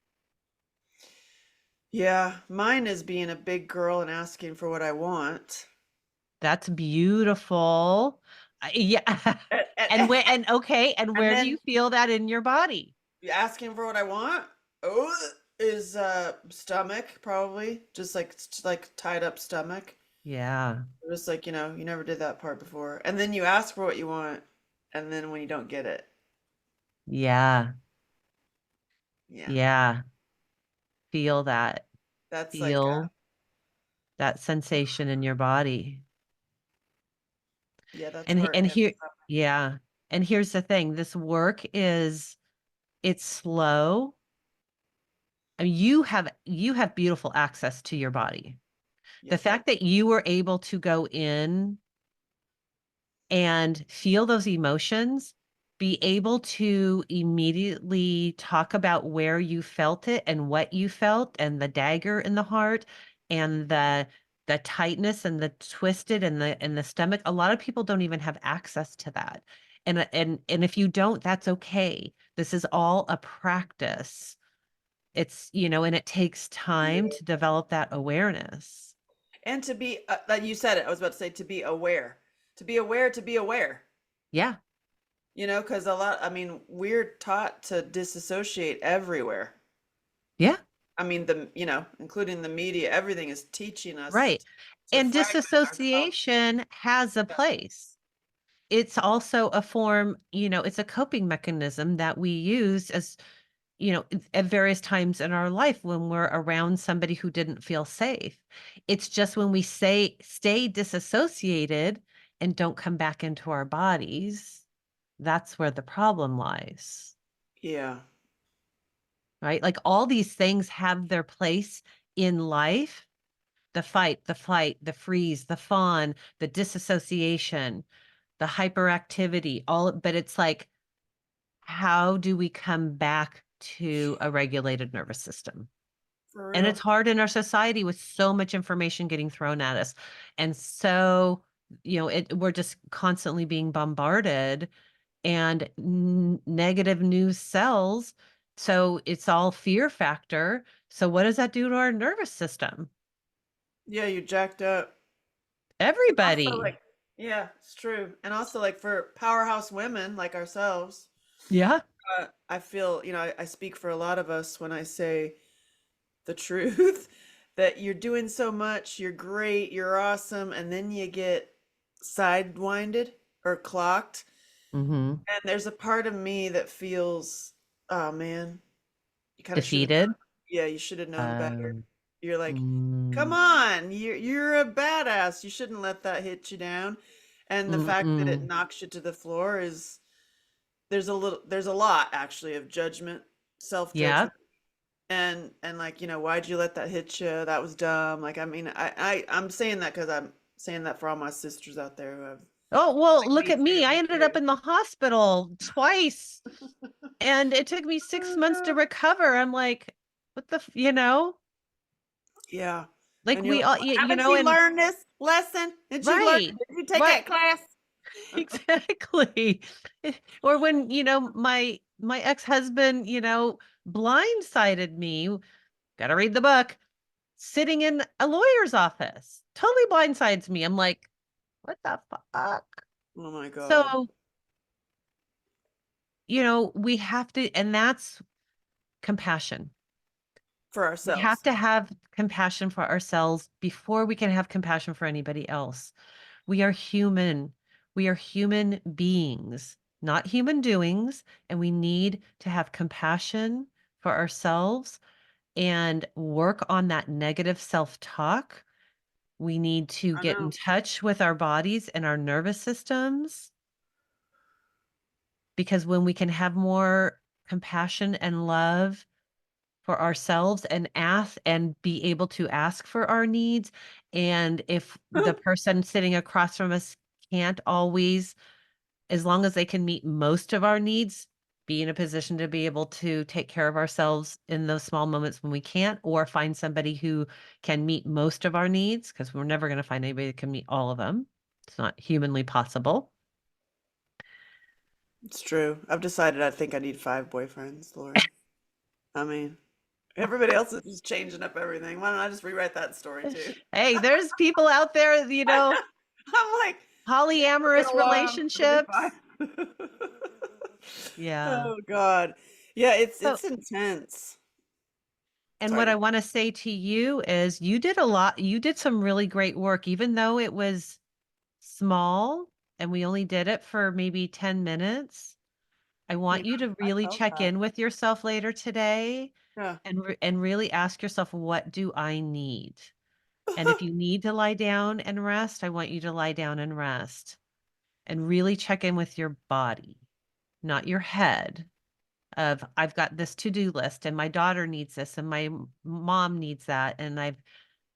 Yeah, mine is being a big girl and asking for what I want.
That's beautiful. Yeah. And okay, and
And
where do you
then
feel that in your body?
asking for what I want. Oh, is stomach probably just like tied up stomach.
Yeah.
Just like you never did that part before, and then you ask for what you want, and then when you don't get it,
Yeah.
yeah,
Yeah. Feel that.
that's like
Feel that sensation in your body.
yeah, that's
And
heart
and
and
here
stomach.
yeah. And here's the thing, this work it's slow. I mean, you have beautiful access to your body. The
Yes, I
fact that you were able to go in and feel those emotions, be able to immediately talk about where you felt it and what you felt and the dagger in the heart and the tightness and the twisted and the stomach. A lot of people don't even have access to that. And if you don't, that's okay. This is all a practice. It's, and it takes time to develop that awareness.
and to be like you said it. I was about to say to be aware, to be aware.
Yeah.
Because I mean, we're taught to disassociate everywhere.
Yeah.
I mean, including the media, everything is teaching us
Right.
to
And
fragment ourselves.
disassociation has a place. It's also a form, it's a coping mechanism that we use as, at various times in our life when we're around somebody who didn't feel safe. It's just when we stay disassociated and don't come back into our bodies, that's where the problem lies.
Yeah.
right? Like all these things have their place in life. The fight, the flight, the freeze, the fawn, the disassociation, the hyperactivity, all, but it's like, how do we come back to a regulated nervous system?
For
And
real.
it's hard in our society with so much information getting thrown at us. And so, we're just constantly being bombarded and negative news sells. So it's all fear factor. So what does that do to our nervous system?
Yeah, you jacked up. Also,
Everybody.
like, yeah, it's true. And also, like, for powerhouse women like ourselves,
Yeah.
I feel, I speak for a lot of us when I say the truth that you're doing so much, you're great, you're awesome, and then you get sidewinded or clocked.
Hmm.
And there's a part of me that feels, oh man, you kind of should have
Defeated.
known. Yeah, you should have known better.
Um,
You're like, come
mm,
on, you're a badass. You shouldn't let that hit you down. And the fact that it
mm-mm.
knocks you to the floor is there's a lot actually of judgment,
Yeah.
self-judgment. And like, why'd you let that hit you? That was dumb. Like, I mean, I'm saying that because I'm saying that for all my sisters out there who have
Oh, well,
like
look
me
at me. I
too.
ended up in the hospital twice and it took me six
Oh
months to
no.
recover. I'm like, what the,
Yeah.
like
And you're
we
like,
all,
well, haven't you
and
learned this lesson? Did you learn?
right,
Did you take
right.
that class?
Exactly. Or when, my ex-husband, blindsided me, got to read the book, sitting in a lawyer's office, totally blindsides me. I'm like, what the fuck?
Oh my God.
So, we have to, and that's compassion.
For
We have
ourselves.
to have compassion for ourselves before we can have compassion for anybody else. We are human. We are human beings, not human doings. And we need to have compassion for ourselves and work on that negative self talk. We need to
I
get in
know.
touch with our bodies and our nervous systems because when we can have more compassion and love for ourselves and ask and be able to ask for our needs. And if the person sitting across from us can't always, as long as they can meet most of our needs, be in a position to be able to take care of ourselves in those small moments when we can't, or find somebody who can meet most of our needs, because we're never going to find anybody that can meet all of them. It's not humanly possible.
It's true. I've decided I think I need 5 boyfriends, Lori. I mean, everybody else is just changing up everything. Why don't I just rewrite that story too?
Hey, there's people out there,
I'm like, get
polyamorous
along. It'll be fine.
relationships. Yeah.
Oh God. Yeah, it's
So,
it's intense.
and what
Sorry.
I want to say to you is you did a lot, you did some really great work, even though it was small and we only did it for maybe 10 minutes. I
Yeah,
want you to
I
really
felt
check
that.
in with yourself later today
Yeah.
and really ask yourself, what do I need? And if you need to lie down and rest, I want you to lie down and rest and really check in with your body, not your head. Of I've got this to-do list and my daughter needs this and my mom needs that and I've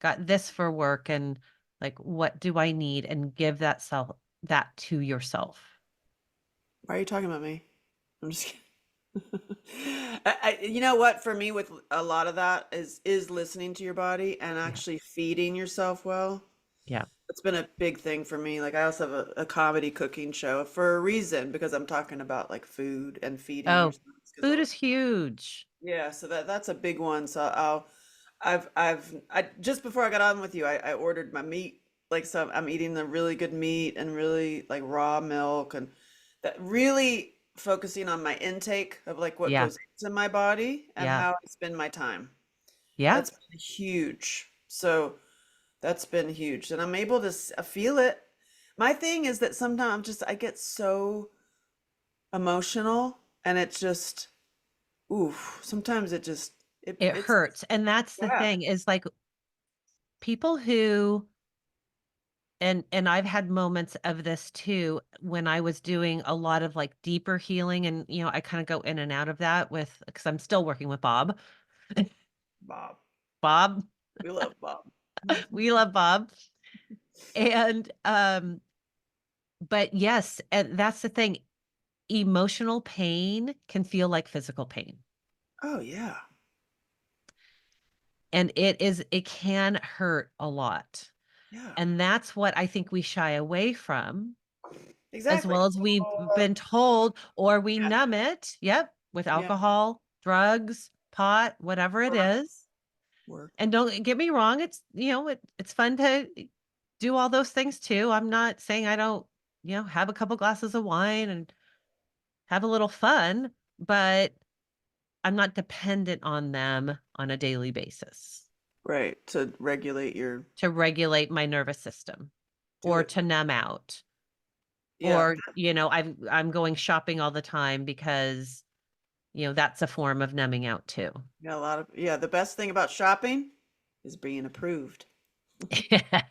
got this for work and like what do I need and give that to yourself.
Why are you talking about me? I'm just kidding. You know what? For me, with a lot of that is listening to your body and
Yeah.
actually feeding yourself well.
Yeah.
It's been a big thing for me. Like I also have a comedy cooking show for a reason because I'm talking about like food and feeding
Oh,
yourself. Because
food is huge.
yeah, so that's a big one. So I just before I got on with you, I ordered my meat. Like some, I'm eating the really good meat and really like raw milk and that really focusing on my intake of like what
Yeah.
goes into my body and
Yeah.
how I spend my time.
Yeah.
That's been huge. So that's been huge, and I'm able to feel it. My thing is that sometimes I get so emotional, and it's just oof. Sometimes it just
It
it's
hurts. And that's the
yeah.
thing is like people who And I've had moments of this too when I was doing a lot of like deeper healing, and I kind of go in and out of that with, because I'm still working with Bob.
Bob.
Bob,
We love Bob.
we love Bob. And but yes, and that's the thing. Emotional pain can feel like physical pain.
Oh yeah.
And it can hurt a lot.
Yeah.
And that's what I think we shy away from, as
Exactly.
well as we've
Or
been told, or we
yeah.
numb it. Yep. With
Yeah.
alcohol, drugs, pot, whatever it
Work.
is.
Work.
And don't get me wrong, it's fun to do all those things too. I'm not saying I don't, have a couple glasses of wine and have a little fun, but I'm not dependent on them on a daily basis
Right. To regulate your
to regulate my nervous system
do
or
it.
to numb out.
Yeah.
Or, I'm going shopping all the time because, that's a form of numbing out too.
Yeah, a lot of yeah, the best thing about shopping is being approved.
Yeah.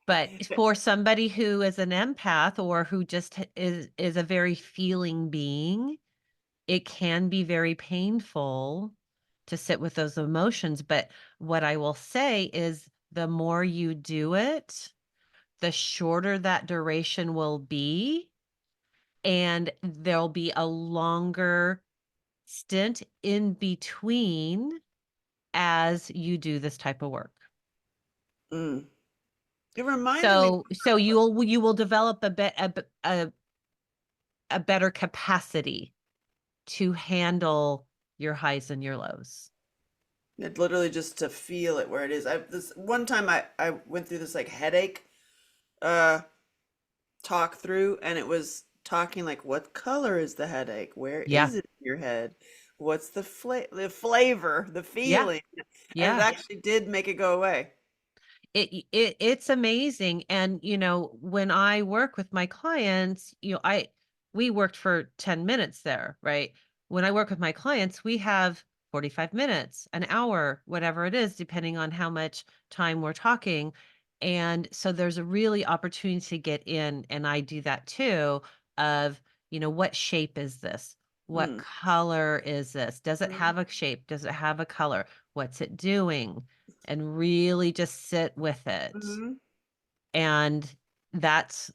But for somebody who is an empath or who just is a very feeling being, it can be very painful to sit with those emotions. But what I will say is the more you do it, the shorter that duration will be, and there'll be a longer stint in between as you do this type of work.
Mm. It reminded me,
So you will develop a better capacity to handle your highs and your lows.
it literally just to feel it where it is. I this one time I went through this like headache uh talk through, and it was talking like what color is the headache? Where
Yeah.
is it in your head? What's the flavor, the
Yeah.
feeling? And it
Yeah.
actually did make it go away.
It's amazing. And when I work with my clients, we worked for 10 minutes there, right? When I work with my clients, we have 45 minutes, an hour, whatever it is, depending on how much time we're talking. And so there's a really opportunity to get in, and I do that too, of, what shape is this? What
Mm.
color is this? Does it
Mhm.
have a shape? Does it have a color? What's it doing? And really just sit with it.
Mhm.
And that's,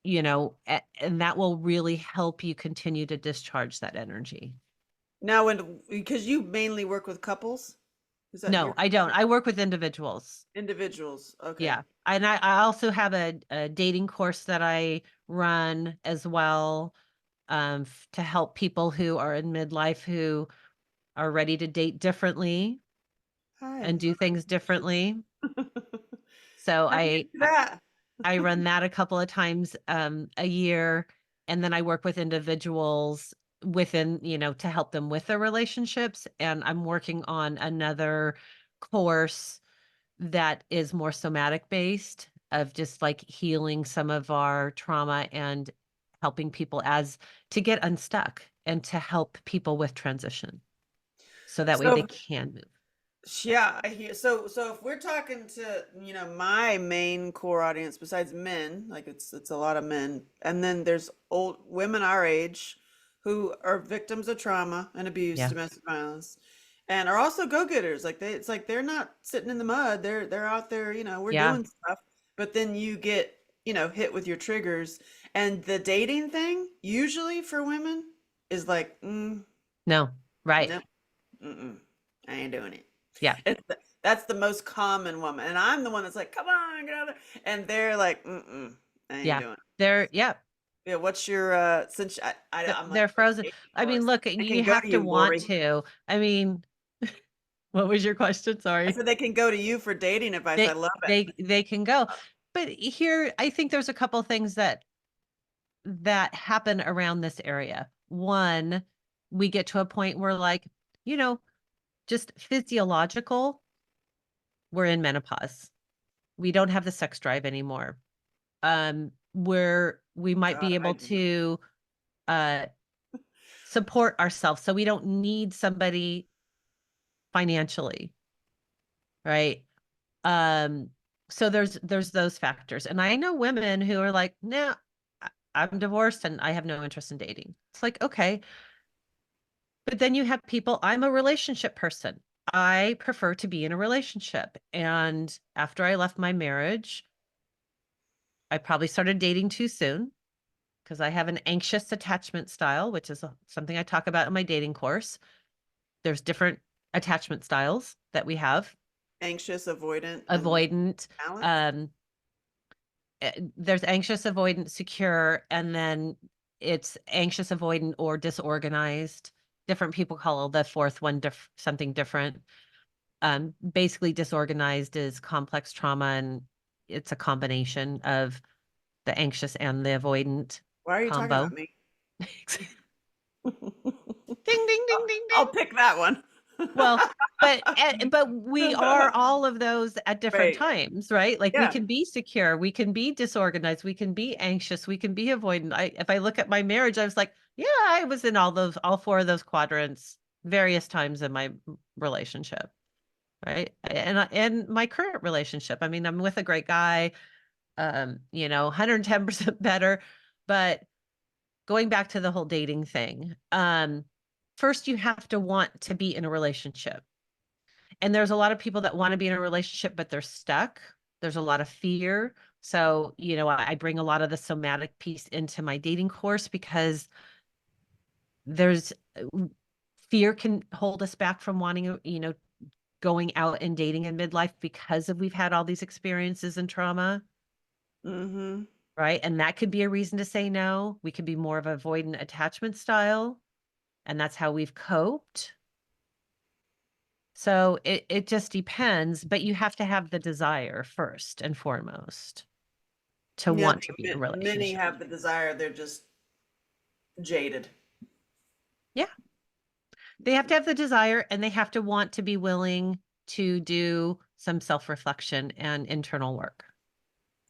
and that will really help you continue to discharge that energy.
Now, when because you mainly work with couples, is that
No,
your
I don't. I work with individuals.
individuals? Okay.
Yeah. And I also have a dating course that I run as well, to help people who are in midlife who are ready to date differently
Hi.
and do things differently. So
How do you do that?
I run that a couple of times a year, and then I work with individuals within, to help them with their relationships. And I'm working on another course that is more somatic based, of just like healing some of our trauma and helping people as to get unstuck and to help people with transition so that way they
So
can move.
yeah, I hear. So if we're talking to, my main core audience besides men, like it's a lot of men, and then there's old women our age who are victims of trauma and abuse,
Yeah.
domestic violence, and are also go-getters. Like it's like they're not sitting in the mud. They're out there, we're
Yeah.
doing stuff. But then you get, hit with your triggers. And the dating thing, usually for women, is like,
No. Right.
nope, mm-mm, I ain't doing it.
Yeah.
That's the most common woman. And I'm the one that's like, come on, get out there. And they're like, mm-mm, I ain't
Yeah.
doing it.
Yeah.
Yeah, what's your since I'm like
They're frozen.
dating
I mean,
course.
look,
They
you
can go
have
to
to
you,
want
Lori.
to. I mean, what was your question?
I
Sorry.
said they can go to you for dating advice. I love it.
They can go. But here, I think there's a couple things that happen around this area. One, we get to a point where like, you know, just physiological, we're in menopause. We don't have the sex drive anymore. Where we might
God,
be
I
able
do.
to uh support ourselves, so we don't need somebody financially, right? Um, So there's those factors. And I know women who are like, "No, I'm divorced and I have no interest in dating." It's like, okay. But then you have people, I'm a relationship person. I prefer to be in a relationship. And after I left my marriage, I probably started dating too soon because I have an anxious attachment style, which is something I talk about in my dating course. There's different attachment styles that we have.
Anxious, avoidant, and
Avoidant,
balance.
um, there's anxious, avoidant, secure, and then it's anxious, avoidant, or disorganized. Different people call the fourth one something different. Basically, disorganized is complex trauma, and it's a combination of the anxious and the avoidant
Why are you talking
combo.
about me?
Ding, ding, ding, ding,
I'll
ding.
pick that one.
Well, but we are all of those at different
Right.
times, right? Like we
Yeah.
can be secure, we can be disorganized, we can be anxious, we can be avoidant. If I look at my marriage, I was like, yeah, I was in all four of those quadrants various times in my relationship, right? And my current relationship. I mean, I'm with a great guy, 110% better, but going back to the whole dating thing, first you have to want to be in a relationship. And there's a lot of people that want to be in a relationship, but they're stuck. There's a lot of fear. So, I bring a lot of the somatic piece into my dating course because there's fear can hold us back from wanting, going out and dating in midlife because of we've had all these experiences and trauma,
Mm-hmm.
right? And that could be a reason to say no. We could be more of avoidant attachment style, and that's how we've coped. So it just depends, but you have to have the desire first and foremost to
Yeah, I
want
think
to be in a
many
relationship.
have the desire. They're just jaded.
Yeah. They have to have the desire and they have to want to be willing to do some self-reflection and internal work.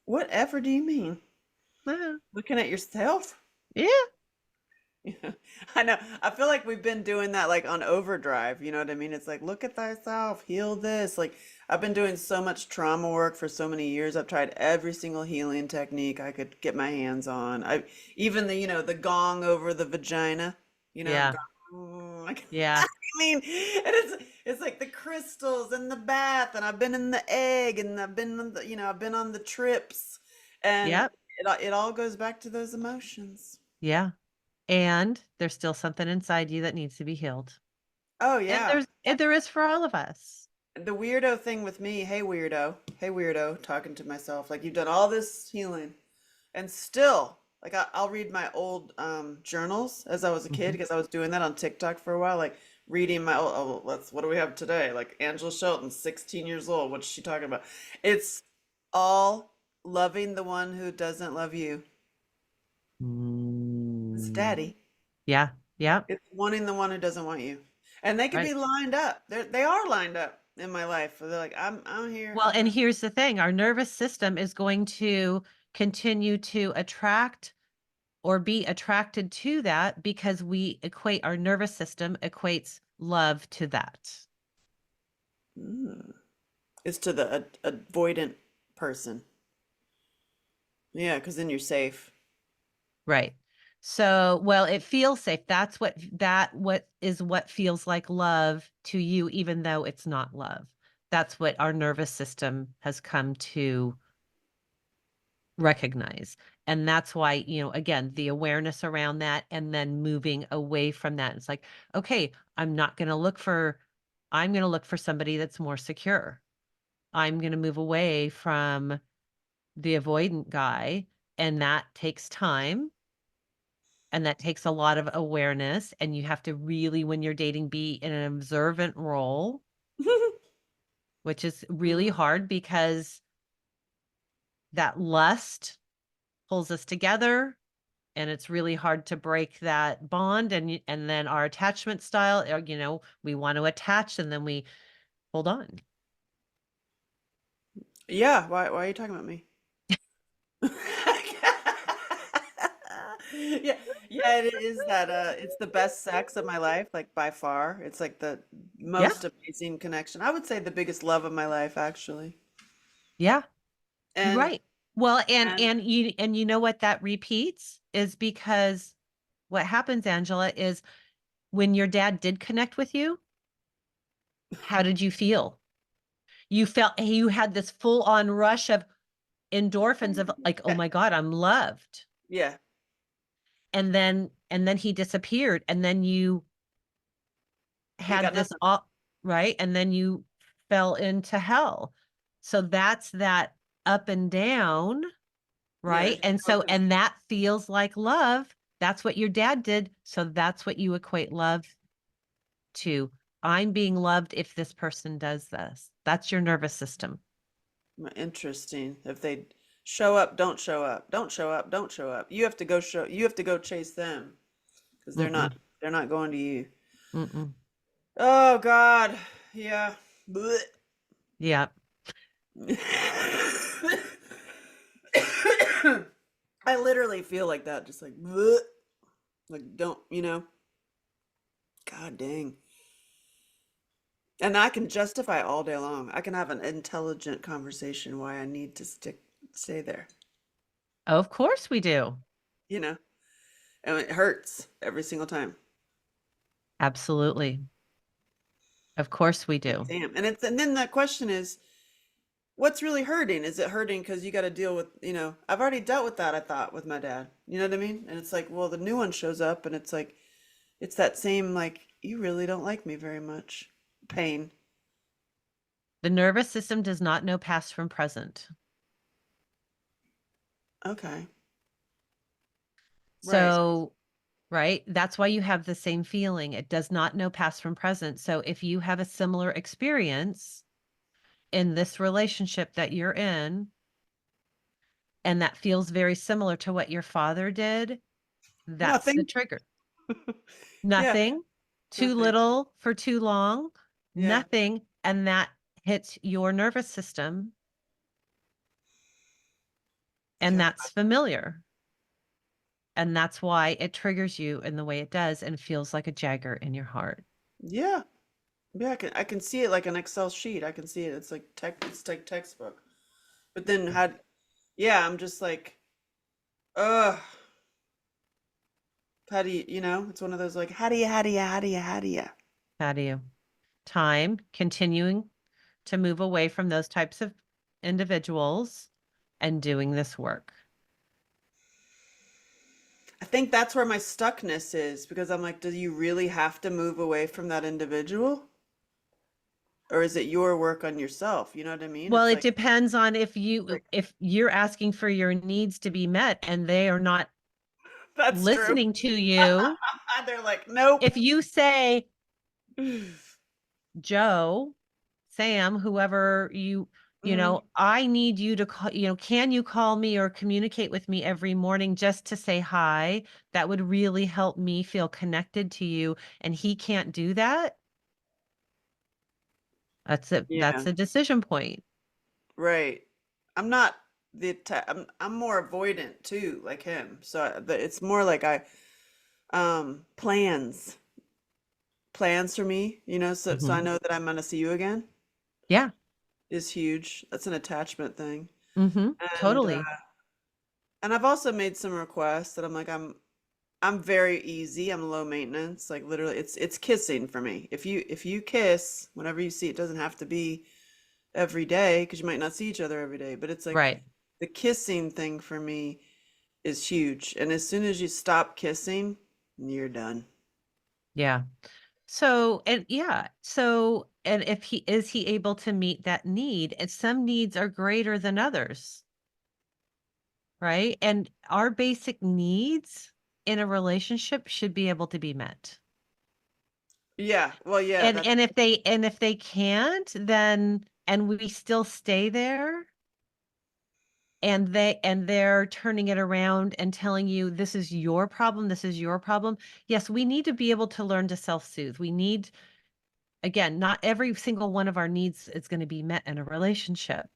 Whatever do you mean?
Uh,
Looking at yourself?
yeah.
Yeah, I know. I feel like we've been doing that like on overdrive. You know what I mean? It's like, look at thyself, heal this. Like, I've been doing so much trauma work for so many years. I've tried every single healing technique I could get my hands on. I even the gong over the vagina,
Yeah.
gong. Like,
Yeah.
I mean, and it's like the crystals and the bath, and I've been in the egg, and I've been on I've been on the trips, and
Yep.
it all goes back to those emotions.
Yeah. And there's still something inside you that needs to be healed.
Oh
And
yeah.
there is for all of us.
The weirdo thing with me, hey weirdo, talking to myself, like you've done all this healing, and still, like I'll read my old journals as I was a kid
Mhm.
because I was doing that on TikTok for a while, like reading my let's what do we have today? Like Angela Shelton, 16 years old. What's she talking about? It's all loving the one who doesn't love you. It's
Mm.
daddy.
Yeah. Yeah.
It's wanting the one who doesn't want you. And they could
Right.
be lined up. They are lined up in my life. They're like, I'm here.
Well, and here's the thing, our nervous system is going to continue to attract or be attracted to that because our nervous system equates love to that.
Mm. It's to the avoidant person. Yeah, because then you're safe.
Right. So, well, it feels safe. What feels like love to you, even though it's not love. That's what our nervous system has come to recognize. And that's why, again, the awareness around that and then moving away from that. It's like, okay, I'm going to look for somebody that's more secure. I'm going to move away from the avoidant guy. And that takes time and that takes a lot of awareness. And you have to really, when you're dating, be in an observant role, which is really
Mhm.
hard because that lust pulls us together and it's really hard to break that bond and then our attachment style we want to attach and then we hold on.
Yeah, why are you talking about me? Yeah, yeah, it is that it's the best sex of my life, like by far. It's like the
Yeah.
most amazing connection. I would say the biggest love of my life, actually.
Yeah.
And
Right. Well,
and
and you know what that repeats is because what happens, Angela, is when your dad did connect with you, how did you feel? You felt you had this full on rush of endorphins of like, oh
yeah,
my God, I'm loved.
yeah,
And then he disappeared. And then you
I
had
got
this
nothing.
all right. And then you fell into hell. So that's that up and down,
Yeah,
right? And so, and that feels like love. That's what your dad did. So that's what you equate love to. I'm being loved if this person does this. That's your nervous system.
interesting. If they show up, don't show up, don't show up, don't show up. You have to go show. You have to go chase them because they're not.
Mm-mm,
They're not going to you.
mm-mm.
Oh God. Yeah. Blech.
Yeah.
I literally feel like that, just like, bleh. Like don't, God dang. And I can justify all day long. I can have an intelligent conversation why I need to stay there,
Of course we do.
you know? And it hurts every single time.
Absolutely. Of course we
Like,
do.
damn. And then the question is, what's really hurting? Is it hurting because you got to deal with, I've already dealt with that, I thought, with my dad. You know what I mean? And it's like, well, the new one shows up and it's like, it's that same, like, you really don't like me very much pain.
The nervous system does not know past from present.
Okay. Right.
So, right, that's why you have the same feeling. It does not know past from present. So, if you have a similar experience in this relationship that you're in, and that feels very similar to what your father did, that's the
Nothing.
trigger.
Yeah.
Nothing, too
Nothing.
little for too long,
Yeah.
nothing. And that hits your nervous system, and
God.
that's familiar. And that's why it triggers you in the way it does and feels like a jagger in your heart.
Yeah. Yeah, I can see it like an Excel sheet. I can see it. It's like textbook. But then yeah, I'm just like, ugh, how do it's one of those like, how do you?
How do you? Time, continuing to move away from those types of individuals and doing this work.
I think that's where my stuckness is because I'm like, do you really have to move away from that individual? Or is it your work on yourself? You know what I mean?
Well,
It's
it
like,
depends on
like
if you're asking for your needs to be met and they are not
that's true.
listening to you.
They're like, nope.
If you say, Joe, Sam, whoever
Mhm.
I need you to call, can you call me or communicate with me every morning just to say hi? That would really help me feel connected to you. And he can't do that. That's it.
Yeah,
That's a decision point.
right. I'm not I'm more avoidant too, like him. So it's more like plans for me, so I
Hmm.
know that I'm gonna see you again
Yeah.
is huge. That's an attachment thing.
Hmm.
And
Totally.
I've also made some requests that I'm very easy. I'm low maintenance. Like literally it's kissing for me. If you kiss, whenever you see, it doesn't have to be every day because you might not see each other every day, but it's like
Right.
the kissing thing for me is huge. And as soon as you stop kissing, you're done.
Yeah. So, and yeah. So, and if he is he able to meet that need? And some needs are greater than others. Right? And our basic needs in a relationship should be able to be met.
Yeah. Well, yeah,
And
that's
if they can't, then and we still stay there and they're turning it around and telling you this is your problem, this is your problem. Yes, we need to be able to learn to self-soothe. We need again, not every single one of our needs is going to be met in a relationship,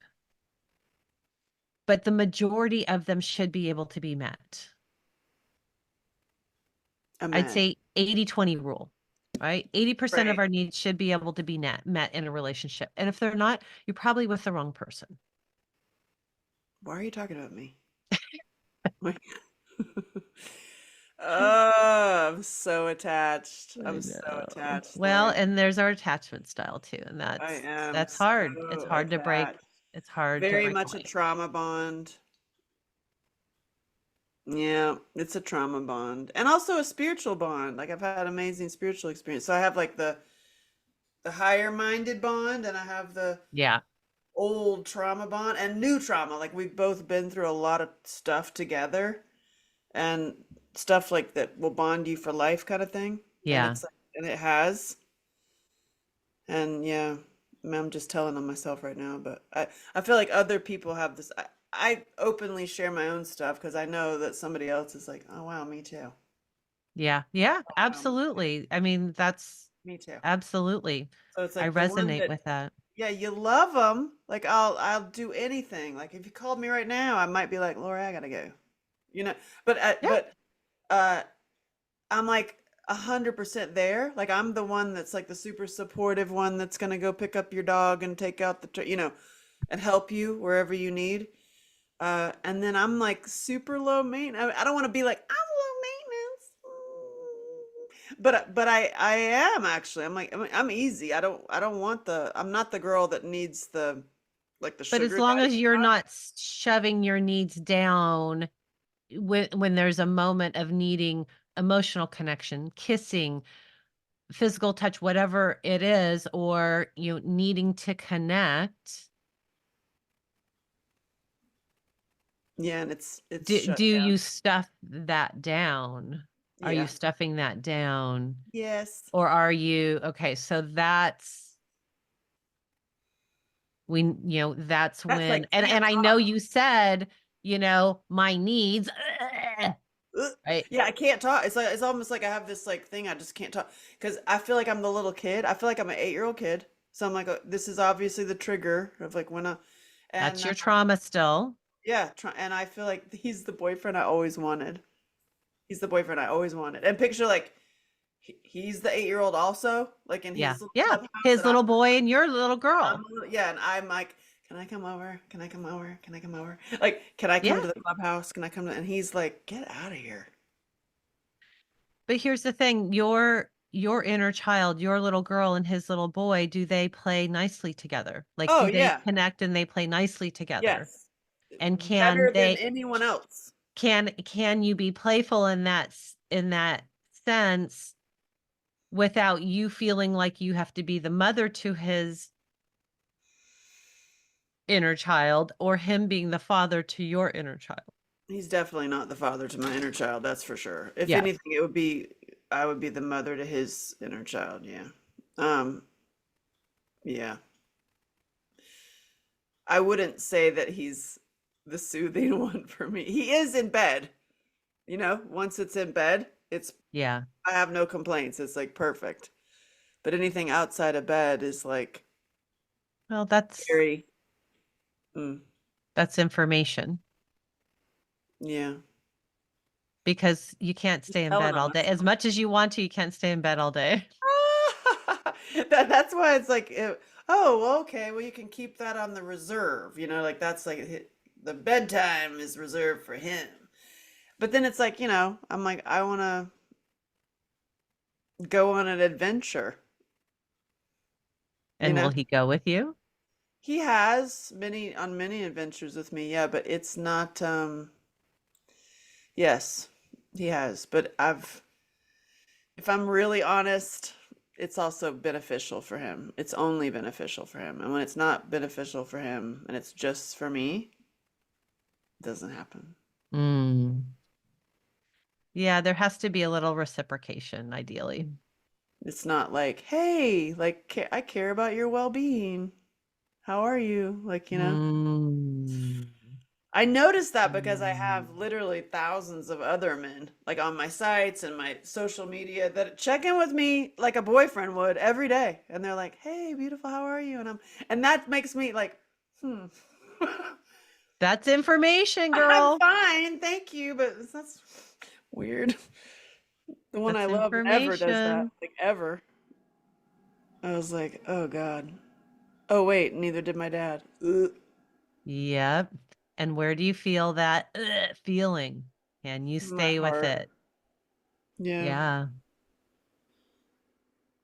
but the majority of them should be able to be met.
a
I'd
man.
say 80-20 rule, right? 80% of
Right.
our needs should be able to be met in a relationship. And if they're not, you're probably with the wrong person.
Why are you talking about me? Like, oh, I'm so attached.
I
I'm so
know.
attached,
Well,
Lori.
and there's our attachment style too, and
I
that's
am
that's hard. It's
so
hard to break.
attached.
It's hard to
Very
break
much a
away.
trauma bond. Yeah, it's a trauma bond. And also a spiritual bond. Like I've had amazing spiritual experience. So I have like the higher minded bond and I have the
Yeah.
old trauma bond and new trauma. Like we've both been through a lot of stuff together and stuff like that will bond you for life kind of thing. And
Yeah.
it's like, and it has. And yeah, I mean, I'm just telling on myself right now, but I feel like other people have this. I openly share my own stuff because I know that somebody else is like, oh wow, me too.
Yeah. Yeah.
Oh wow,
Absolutely. I mean, that's
me too.
absolutely.
So it's
I
like the one
resonate
that,
with that.
yeah, you love them. Like I'll do anything. Like if you called me right now, I might be like, Laura, I gotta go. You know,
Yeah.
but uh, I'm like 100% there. Like I'm the one that's like the super supportive one that's gonna go pick up your dog and take out you know, and help you wherever you need. And then I'm like super low maintenance. I don't want to be like I'm low maintenance, but I am actually. I'm like I'm easy. I don't want the. I'm not the girl that needs the like the
But as
sugar
long
daddy
as you're
stuff.
not shoving your needs down when there's a moment of needing emotional connection, kissing, physical touch, whatever it is, or you needing to connect,
Yeah, and it's
do
shut
you
down.
stuff that down? Are you
Yeah.
stuffing that down?
Yes.
Or are you okay, so that's that's
That's
when
like can't
and I know
talk.
you said, my needs,
Ugh.
right?
Yeah, I can't talk. It's like it's almost like I have this like thing I just can't talk because I feel like I'm the little kid. I feel like I'm an 8-year-old kid. So I'm like, this is obviously the trigger of like when I,
That's
and
your trauma still.
yeah, and I feel like he's the boyfriend I always wanted. He's the boyfriend I always wanted. And picture like he's the 8-year-old also, like in
Yeah.
his little
Yeah.
clubhouse,
His
and I'm
little boy and your little girl.
yeah, and I'm like, can I come over? Can I come over? Can I come over? Like, can I
Yeah.
come to the clubhouse? Can I come to? And he's like, get out of here.
But here's the thing, your inner child, your little girl and his little boy, do they play nicely together? Like,
Oh
do they
yeah,
connect and they play nicely together?
yes,
And
better than anyone else.
can you be playful in in that sense without you feeling like you have to be the mother to his inner child or him being the father to your inner child?
He's definitely not the father to my inner child, that's for sure. If
Yeah.
anything, it would be I would be the mother to his inner child. Yeah. Um. Yeah. I wouldn't say that he's the soothing one for me. He is in bed. You know, once it's in bed, it's
Yeah.
I have no complaints. It's like perfect. But anything outside of bed is like
Well,
very, mm,
that's information
yeah.
because you can't
Just
stay in
telling
bed
on
all day. As
myself.
much as you want to, you can't stay in bed all day.
That's why it's like, oh, well, okay, well, you can keep that on the reserve. You know, like that's like the bedtime is reserved for him. But then it's like, I'm like, I want to go on an adventure. You
And will
know,
he go with you?
he has many adventures with me, yeah, but it's not, yes, he has. But if I'm really honest, it's also beneficial for him. It's only beneficial for him. And when it's not beneficial for him and it's just for me, it doesn't happen.
Mm. Yeah, there has to be a little reciprocation, ideally.
It's not like, hey, like, I care about your well-being. How are you? Like,
Mm.
I noticed that because I
Mm.
have literally thousands of other men, like on my sites and my social media, that check in with me like a boyfriend would every day. And they're like, hey, beautiful, how are you? And that makes me like, hmm.
That's information,
I'm
girl.
fine, thank you, but that's weird. The one I
That's
love never does that,
information.
like ever. I was like, oh God. Oh wait, neither did my dad. Ugh.
Yep. And where do you feel that feeling? Can you
My
stay with
heart.
it?
Yeah.
Yeah,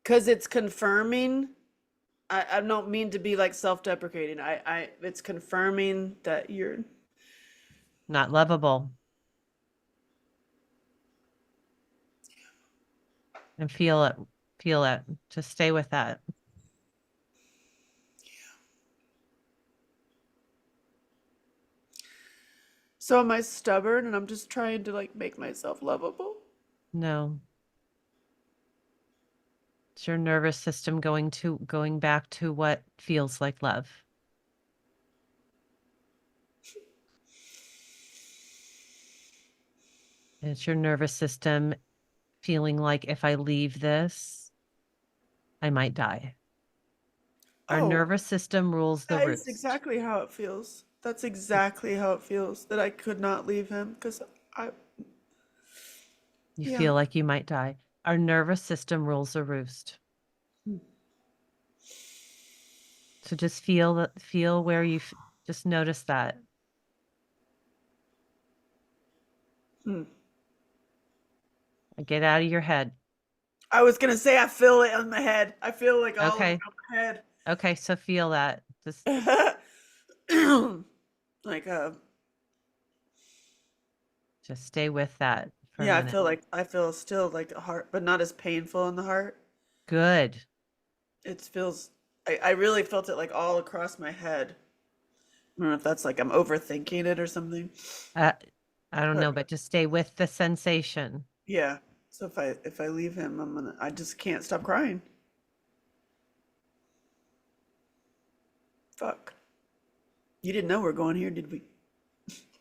Because it's confirming. I don't mean to be like self-deprecating. It's confirming that you're.
not lovable. And feel it. Feel it. Just stay with that.
So am I stubborn and I'm just trying to like make myself lovable?
No. It's your nervous system going back to what feels like love. And it's your nervous system feeling like if I leave this, I might die. Our
Oh,
nervous system rules the
that is
roost.
exactly how it feels. That's exactly how it feels that I could not leave him because I,
You
yeah.
feel like you might die. Our nervous system rules the roost. So just feel where just notice that.
Hmm.
Get out of your head.
I was gonna say I feel it on my head. I feel like all
Okay.
around my head.
Okay. So feel that. Just
Like
stay with that for a
yeah,
minute.
I feel still like a heart, but not as painful in the heart.
Good.
It feels I really felt it like all across my head. I don't know if that's like I'm overthinking it or something.
Uh, I don't
But
know, but just stay with the sensation.
yeah. So if I leave him, I just can't stop crying. Fuck. You didn't know we are going here, did we?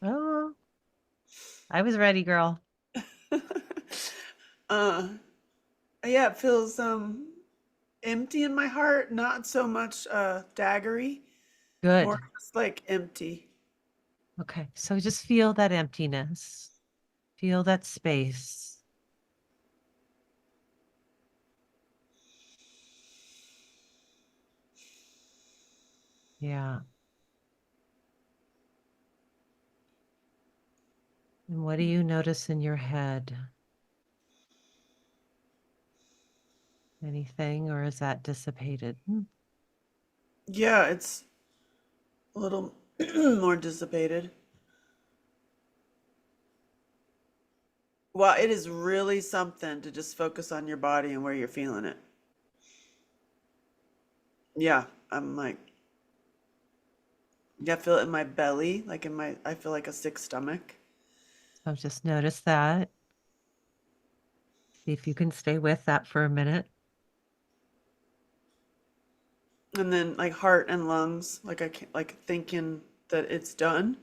Oh, I was ready, girl.
uh yeah, it feels empty in my heart, not so much daggery, more
Good.
just like empty.
Okay. So just feel that emptiness. Feel that space. Yeah. And what do you notice in your head? Anything, or is that dissipated?
Yeah, it's a little more dissipated. Well, it is really something to just focus on your body and where you're feeling it. Yeah, I'm like, yeah, I feel it in my belly, like I feel like a sick stomach.
So just notice that. See if you can stay with that for a minute.
And then like heart and lungs, like I can't, like thinking that it's done.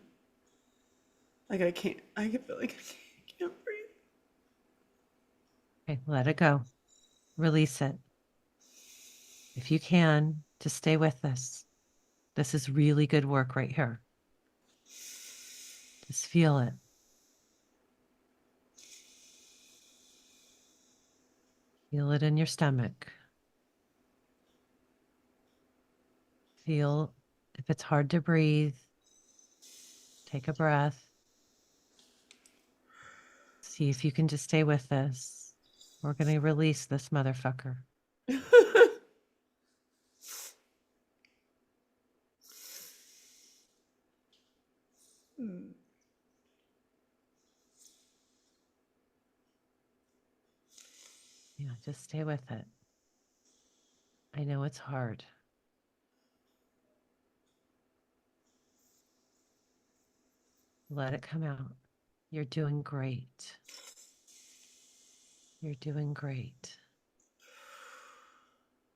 Like I can feel like I can't breathe.
Okay, let it go. Release it. If you can, just stay with this. This is really good work right here. Just feel it. Feel it in your stomach. Feel if it's hard to breathe, take a breath. See if you can just stay with this. We're going to release this motherfucker.
Hmm.
Yeah, just stay with it. I know it's hard. Let it come out. You're doing great. You're doing great.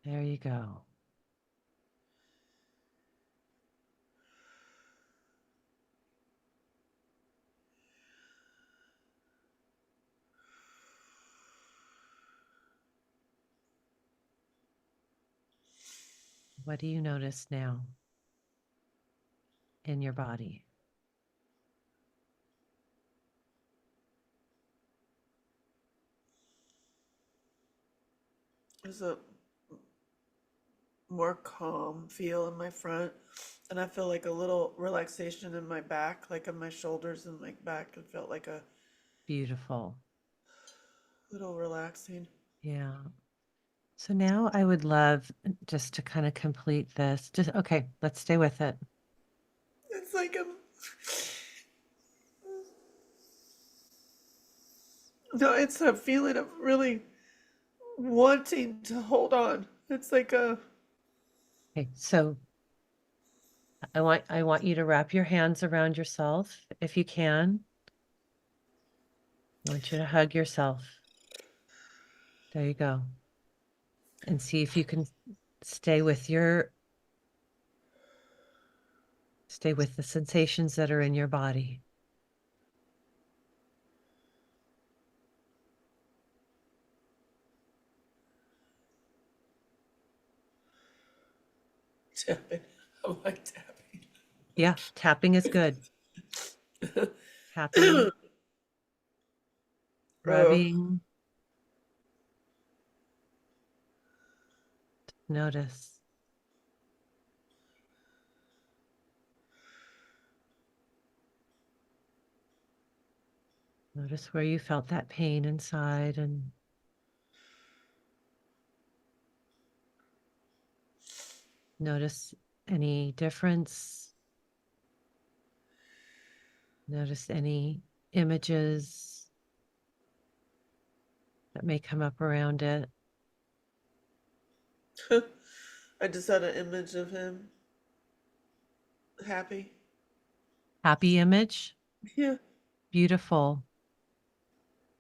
There you go. What do you notice now in your body?
There's a more calm feel in my front. And I feel like a little relaxation in my back, like on my shoulders and like back. It felt like a
Beautiful.
little relaxing.
Yeah. So now I would love just to kind of complete this. Just okay, let's stay with it.
It's like a no, it's a feeling of really wanting to hold on. It's like a
Okay, so I want you to wrap your hands around yourself if you can. I want you to hug yourself. There you go. And see if you can stay with your stay with the sensations that are in your body.
tapping. I like tapping.
Yeah, tapping is good. Tapping,
Oh,
rubbing, notice. Notice where you felt that pain inside and notice any difference. Notice any images that may come up around it.
I just had an image of him happy.
Happy image,
Yeah.
beautiful.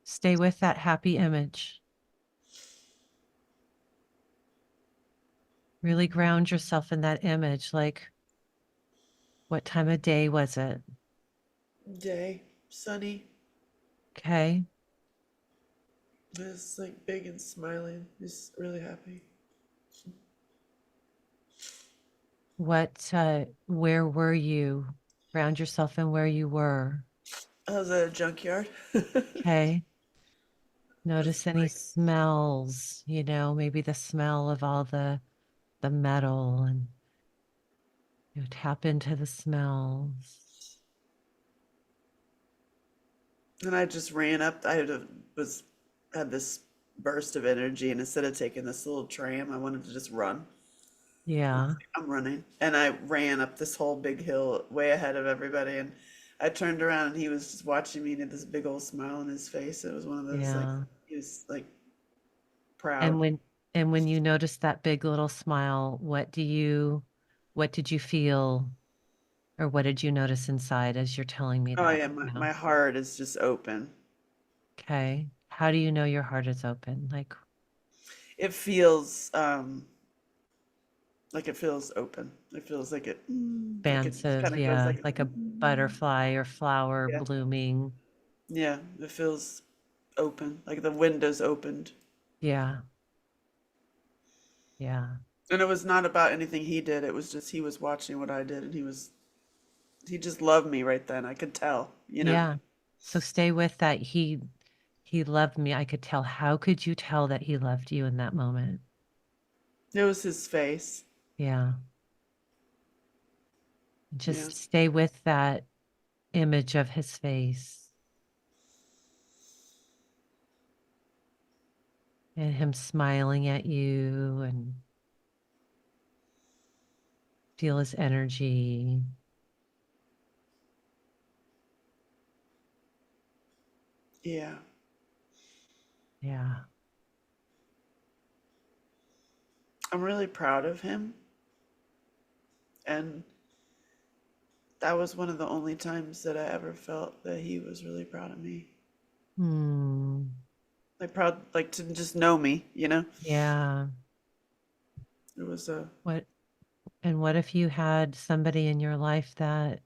Stay with that happy image. Really ground yourself in that image. Like, what time of day was it?
Day. Sunny.
Okay.
He's like big and smiling. He's really happy.
Where were you? Ground yourself in where you were.
I was at a junkyard.
Okay.
It's
Notice any
like
smells, maybe the smell of all the metal and tap into the smells.
and I just ran up. Was had this burst of energy, and instead of taking this little tram, I wanted to just run. I was
Yeah.
like, I'm running, and I ran up this whole big hill, way ahead of everybody. And I turned around, and he was just watching me, and had this big old smile on his face. It was one of those like
Yeah.
he was like proud.
And when you notice that big little smile, what did you feel or what did you notice inside as you're telling me
Oh
that
yeah,
right now?
my heart is just open.
Okay. How do you know your heart is open?
It feels like it feels open. It feels like it
Expansive,
kind of goes
yeah,
like
like a butterfly or flower
yeah,
blooming.
yeah. It feels open, like the windows opened.
Yeah. Yeah.
And it was not about anything he did. It was just he was watching what I did, and he just loved me right then. I could tell, you know.
Yeah. So stay with that. He loved me. I could tell. How could you tell that he loved you in that moment?
It was his face.
Yeah.
Yeah.
Just stay with that image of his face and him smiling at you and feel his energy.
Yeah.
Yeah.
I'm really proud of him, and that was one of the only times that I ever felt that he was really proud of me.
Hmm.
Like proud, like to just know me, you know.
Yeah.
It was a
What what if you had somebody in your life that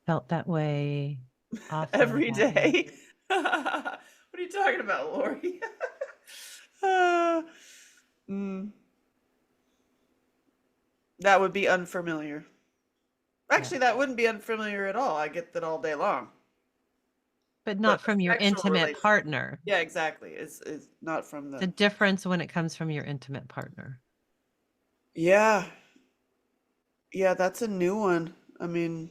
felt that way often
every
about you?
day. What are you talking about, Lori? uh, mm, that would be unfamiliar.
Yeah.
Actually, that wouldn't be unfamiliar at all. I get that all day long.
But
But
not
the
from your
sexual
intimate
relation,
partner.
yeah, exactly. It's not from
The
the
difference when it comes from your intimate partner.
Yeah. Yeah, that's a new one. I mean,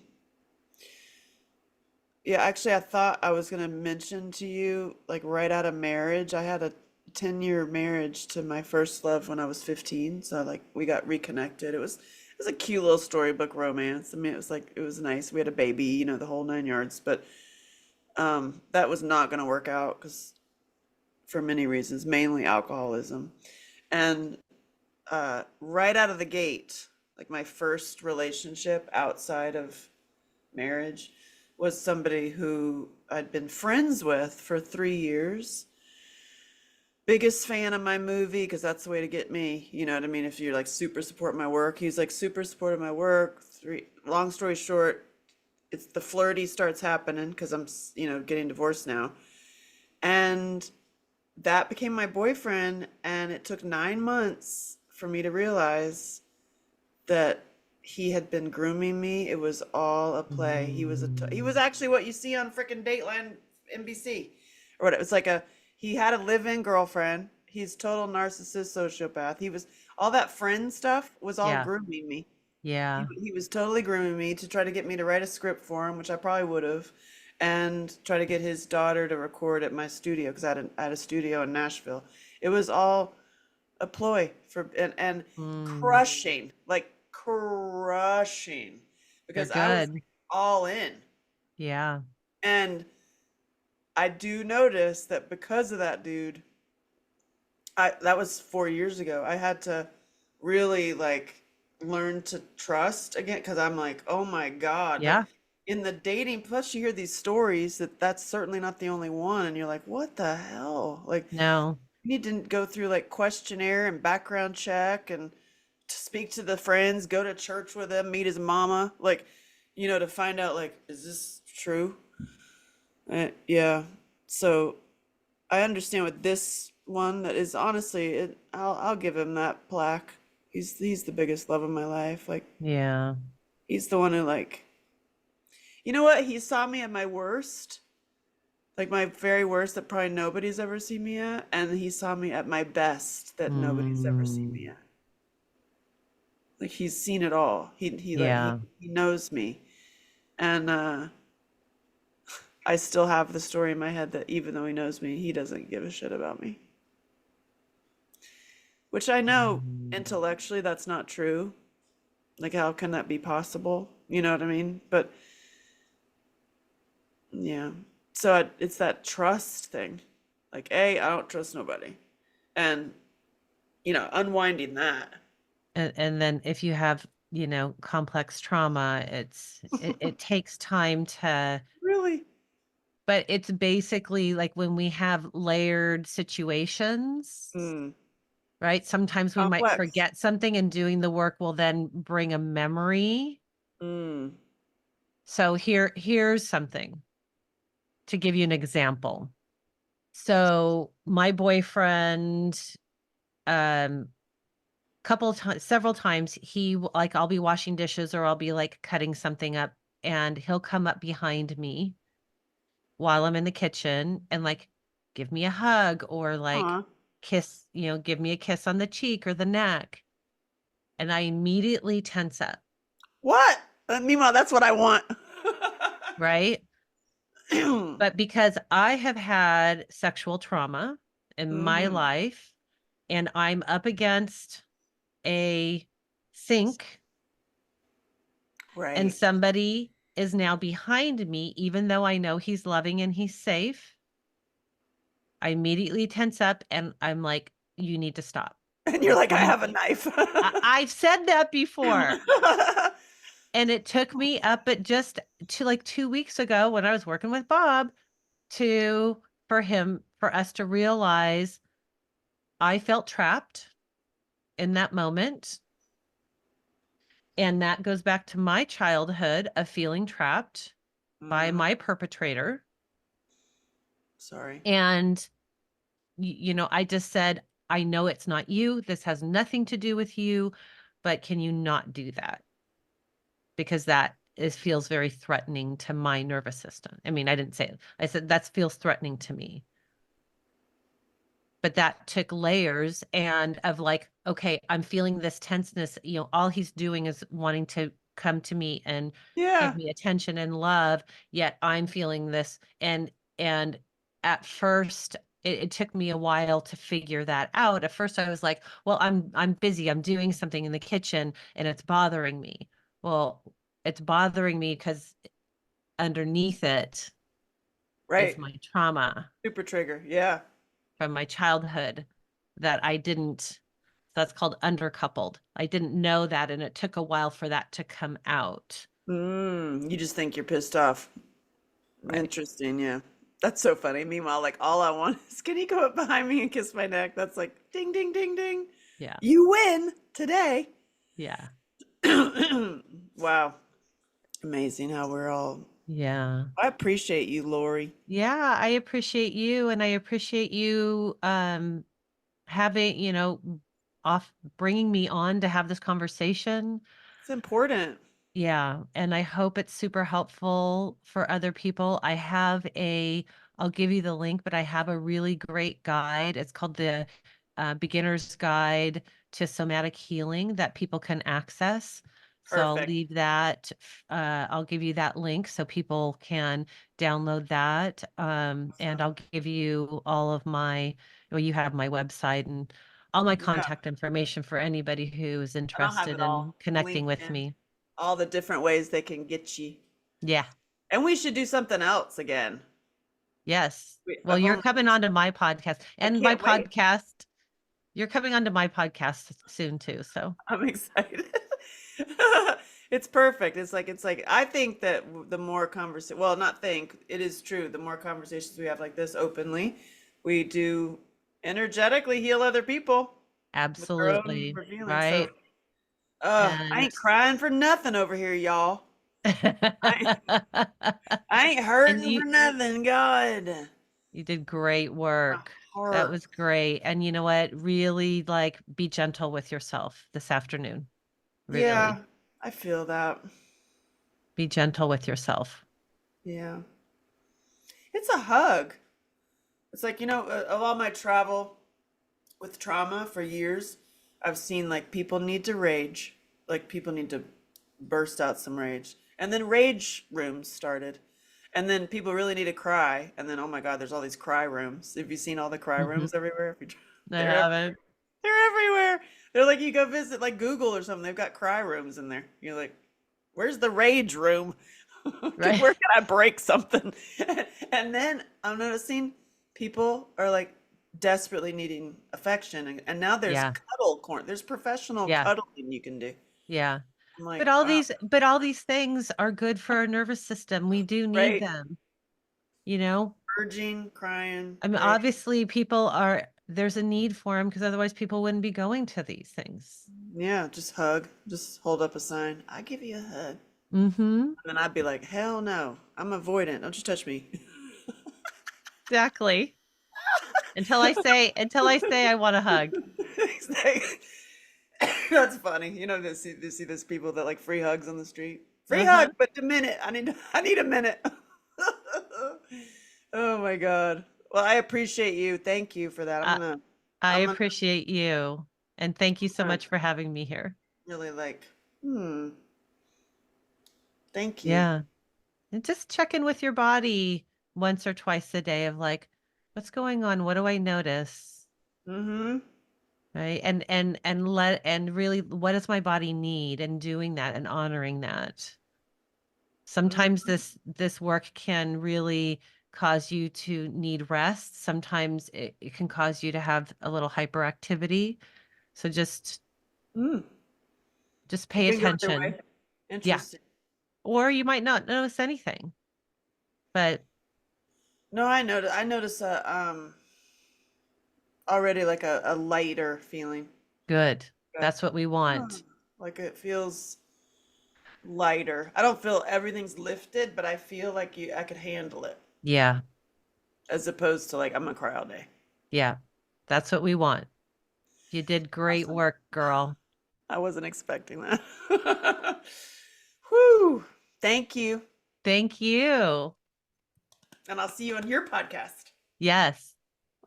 yeah, actually, I thought I was gonna mention to you, like right out of marriage, I had a 10-year marriage to my first love when I was 15. So like we got reconnected. It was a cute little storybook romance. I mean, it was nice. We had a baby, the whole nine yards. But that was not gonna work out because for many reasons, mainly alcoholism. And right out of the gate, like my first relationship outside of marriage was somebody who I'd been friends with for 3 years. Biggest fan of my movie because that's the way to get me. You know what I mean? If you're like super support my work, he's like super supportive of my work. Long story short, it's the flirty starts happening because I'm, getting divorced now. And that became my boyfriend. And it took 9 months for me to realize that he had been grooming me. It was all a play. He was
Mm.
actually what you see on frickin' Dateline NBC or what. It was like he had a live-in girlfriend. He's total narcissist, sociopath. He was all that friend stuff was all
Yeah.
grooming me. He,
Yeah.
he was totally grooming me to try to get me to write a script for him, which I probably would have, and try to get his daughter to record at my studio because I had a studio in Nashville. It was all a ploy for and
Mm.
crushing, like crushing,
They're
because I was
good.
like all in.
Yeah.
And I do notice that because of that dude, I that was 4 years ago. I had to really like learn to trust again because I'm like, oh my God, like
Yeah.
in the dating, plus you hear these stories that that's certainly not the only one, and you're like, what the hell? Like,
No.
you need to go through like questionnaire and background check and to speak to the friends, go to church with him, meet his mama, like, to find out like, is this true? Yeah. So I understand with this one that is honestly, I'll give him that plaque. He's the biggest love of my life. Like
Yeah.
he's the one who like, you know what? He saw me at my worst, like my very worst that probably nobody's ever seen me at, and he saw me at my best that nobody's ever seen
Mm.
me at. Like he's seen it all. He like
Yeah.
he knows me. And I still have the story in my head that even though he knows me, he doesn't give a shit about me. Which I know
Mm.
intellectually that's not true. Like how can that be possible? You know what I mean? But yeah. So it's that trust thing. Like, A, I don't trust nobody. And, unwinding that.
And then if you have, complex trauma, it takes time to,
Really?
but it's basically like when we have layered situations,
Mm.
right? Sometimes we might
Complex.
forget something and doing the work will then bring a memory.
Mm.
So here's something to give you an example. So my boyfriend, um, couple of times, several times, like I'll be washing dishes or I'll be like cutting something up, and he'll come up behind me while I'm in the kitchen and like give me a hug or like
Aw.
kiss, give me a kiss on the cheek or the neck. And I immediately tense up,
What? Meanwhile, that's what I want.
right? But because I have had sexual trauma in my
Hmm.
life and I'm up against a sink and
Right.
somebody is now behind me, even though I know he's loving and he's safe, I immediately tense up and I'm like, you need to stop.
And you're like, I
You,
have a knife.
I've said that before. And it took me up at just to like 2 weeks ago when I was working with Bob to for us to realize I felt trapped in that moment. And that goes back to my childhood of feeling trapped by
Hmm.
my perpetrator.
Sorry.
And, I just said, I know it's not you. This has nothing to do with you, but can you not do that? Because feels very threatening to my nervous system. I mean, I didn't say it. I said that feels threatening to me. but that took layers and of like, okay, I'm feeling this tenseness, all he's doing is wanting to come to me and give
Yeah.
me attention and love, yet I'm feeling this. And at first it took me a while to figure that out. At first I was like, well, I'm busy, I'm doing something in the kitchen and it's bothering me. Well, it's bothering me because underneath it is
Right.
my trauma
Super trigger. Yeah.
from my childhood that I didn't, that's called undercoupled. I didn't know that, and it took a while for that to come out.
You just think you're pissed off.
Right.
Interesting, yeah. That's so funny. Meanwhile, like all I want is can he go up behind me and kiss my neck? That's like ding ding ding ding.
Yeah.
You win today.
Yeah.
Wow. Amazing how we're all
Yeah.
I appreciate you, Lori.
Yeah. I appreciate you, and I appreciate you having, off bringing me on to have this conversation.
It's important.
Yeah, and I hope it's super helpful for other people. I'll give you the link, but I have a really great guide. It's called the Beginner's Guide to Somatic Healing that people can access. So
Perfect.
I'll give you that link so people can download that. And
Awesome.
I'll give you well, you have my website and all my
Yeah.
contact information for anybody who is
And I'll have
interested
it
in
all
connecting
linked
with
in.
me.
All the different ways they can get you.
Yeah.
And we should do something else again.
Yes. Well,
I've
you're
only
coming onto my podcast
I
and my
can't wait.
podcast. You're coming onto my podcast soon too. So
I'm excited. It's perfect. It's like I think that the more conversation, well, not think, it is true. The more conversations we have like this openly, we do energetically heal other people with our own
absolutely.
revealing. So,
Right.
I
And
ain't crying for nothing over here, y'all. I, I ain't
and
hurting for
you
nothing, God.
you did great
My
work. That
heart.
was great. And you know what? Really like be gentle with yourself this afternoon. Really
Yeah, I feel that.
be gentle with yourself.
Yeah. It's a hug. It's like, a lot of my travel with trauma for years, I've seen like people need to rage, like people need to burst out some rage. And then rage rooms started. And then people really need to cry. And then, oh my God, there's all these cry rooms. Have you seen all the cry
Mhm.
rooms everywhere?
I
They're everywhere.
haven't.
They're everywhere. They're like, you go visit like Google or something. They've got cry rooms in there. You're like, where's the rage room?
Right.
Where can I break something? And then I'm noticing people are like desperately needing affection. And now there's
Yeah.
cuddle corn. There's professional
Yeah.
cuddling you can do.
Yeah.
I'm
But
like,
all
wow,
these but all these things are good for our nervous system. We do need
right?
them, you know?
Urging, crying,
I mean,
rage.
obviously there's a need for them because otherwise people wouldn't be going to these things.
Yeah, just hug. Just hold up a sign. I give you a hug.
Mm-hmm.
And then I'd be like, hell no, I'm avoidant. Don't you touch me.
Exactly. Until I say I want a hug.
Exactly. That's funny. They see those people that like free hugs on the street. Free hug,
Uh-huh.
but a minute. I need a minute. Oh my God. Well, I appreciate you. Thank you for that.
I, I
I'm gonna
appreciate you. And thank you so
uh,
much for having me here.
really like, thank you.
Yeah. And just check in with your body once or twice a day of like, what's going on? What do I notice?
Mm-hmm.
Right. And really what does my body need, and doing that and honoring that. Sometimes
Mm-hmm.
this work can really cause you to need rest. Sometimes it can cause you to have a little hyperactivity. So
Mm.
just
It
pay
can go either
attention.
way.
Yeah.
Interesting.
Or you might not notice anything, but
No, I notice already like a lighter feeling.
good.
Like
That's what we
a,
want.
like it feels lighter. I don't feel everything's lifted, but I feel like I could handle it
Yeah.
as opposed to like I'm gonna cry all day.
Yeah. That's what we want. You did great
Awesome.
work, girl.
I wasn't expecting that. Whew. Thank you.
Thank you.
And I'll see you on your podcast.
Yes.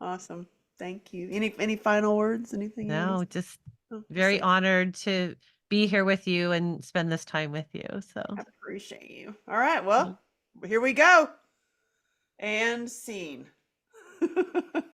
Awesome. Thank you. Any final words? Anything you want
No,
to
just
just
very
say?
honored to be here with you and spend this time with you. So,
I appreciate you. All right, well, here we go. And scene.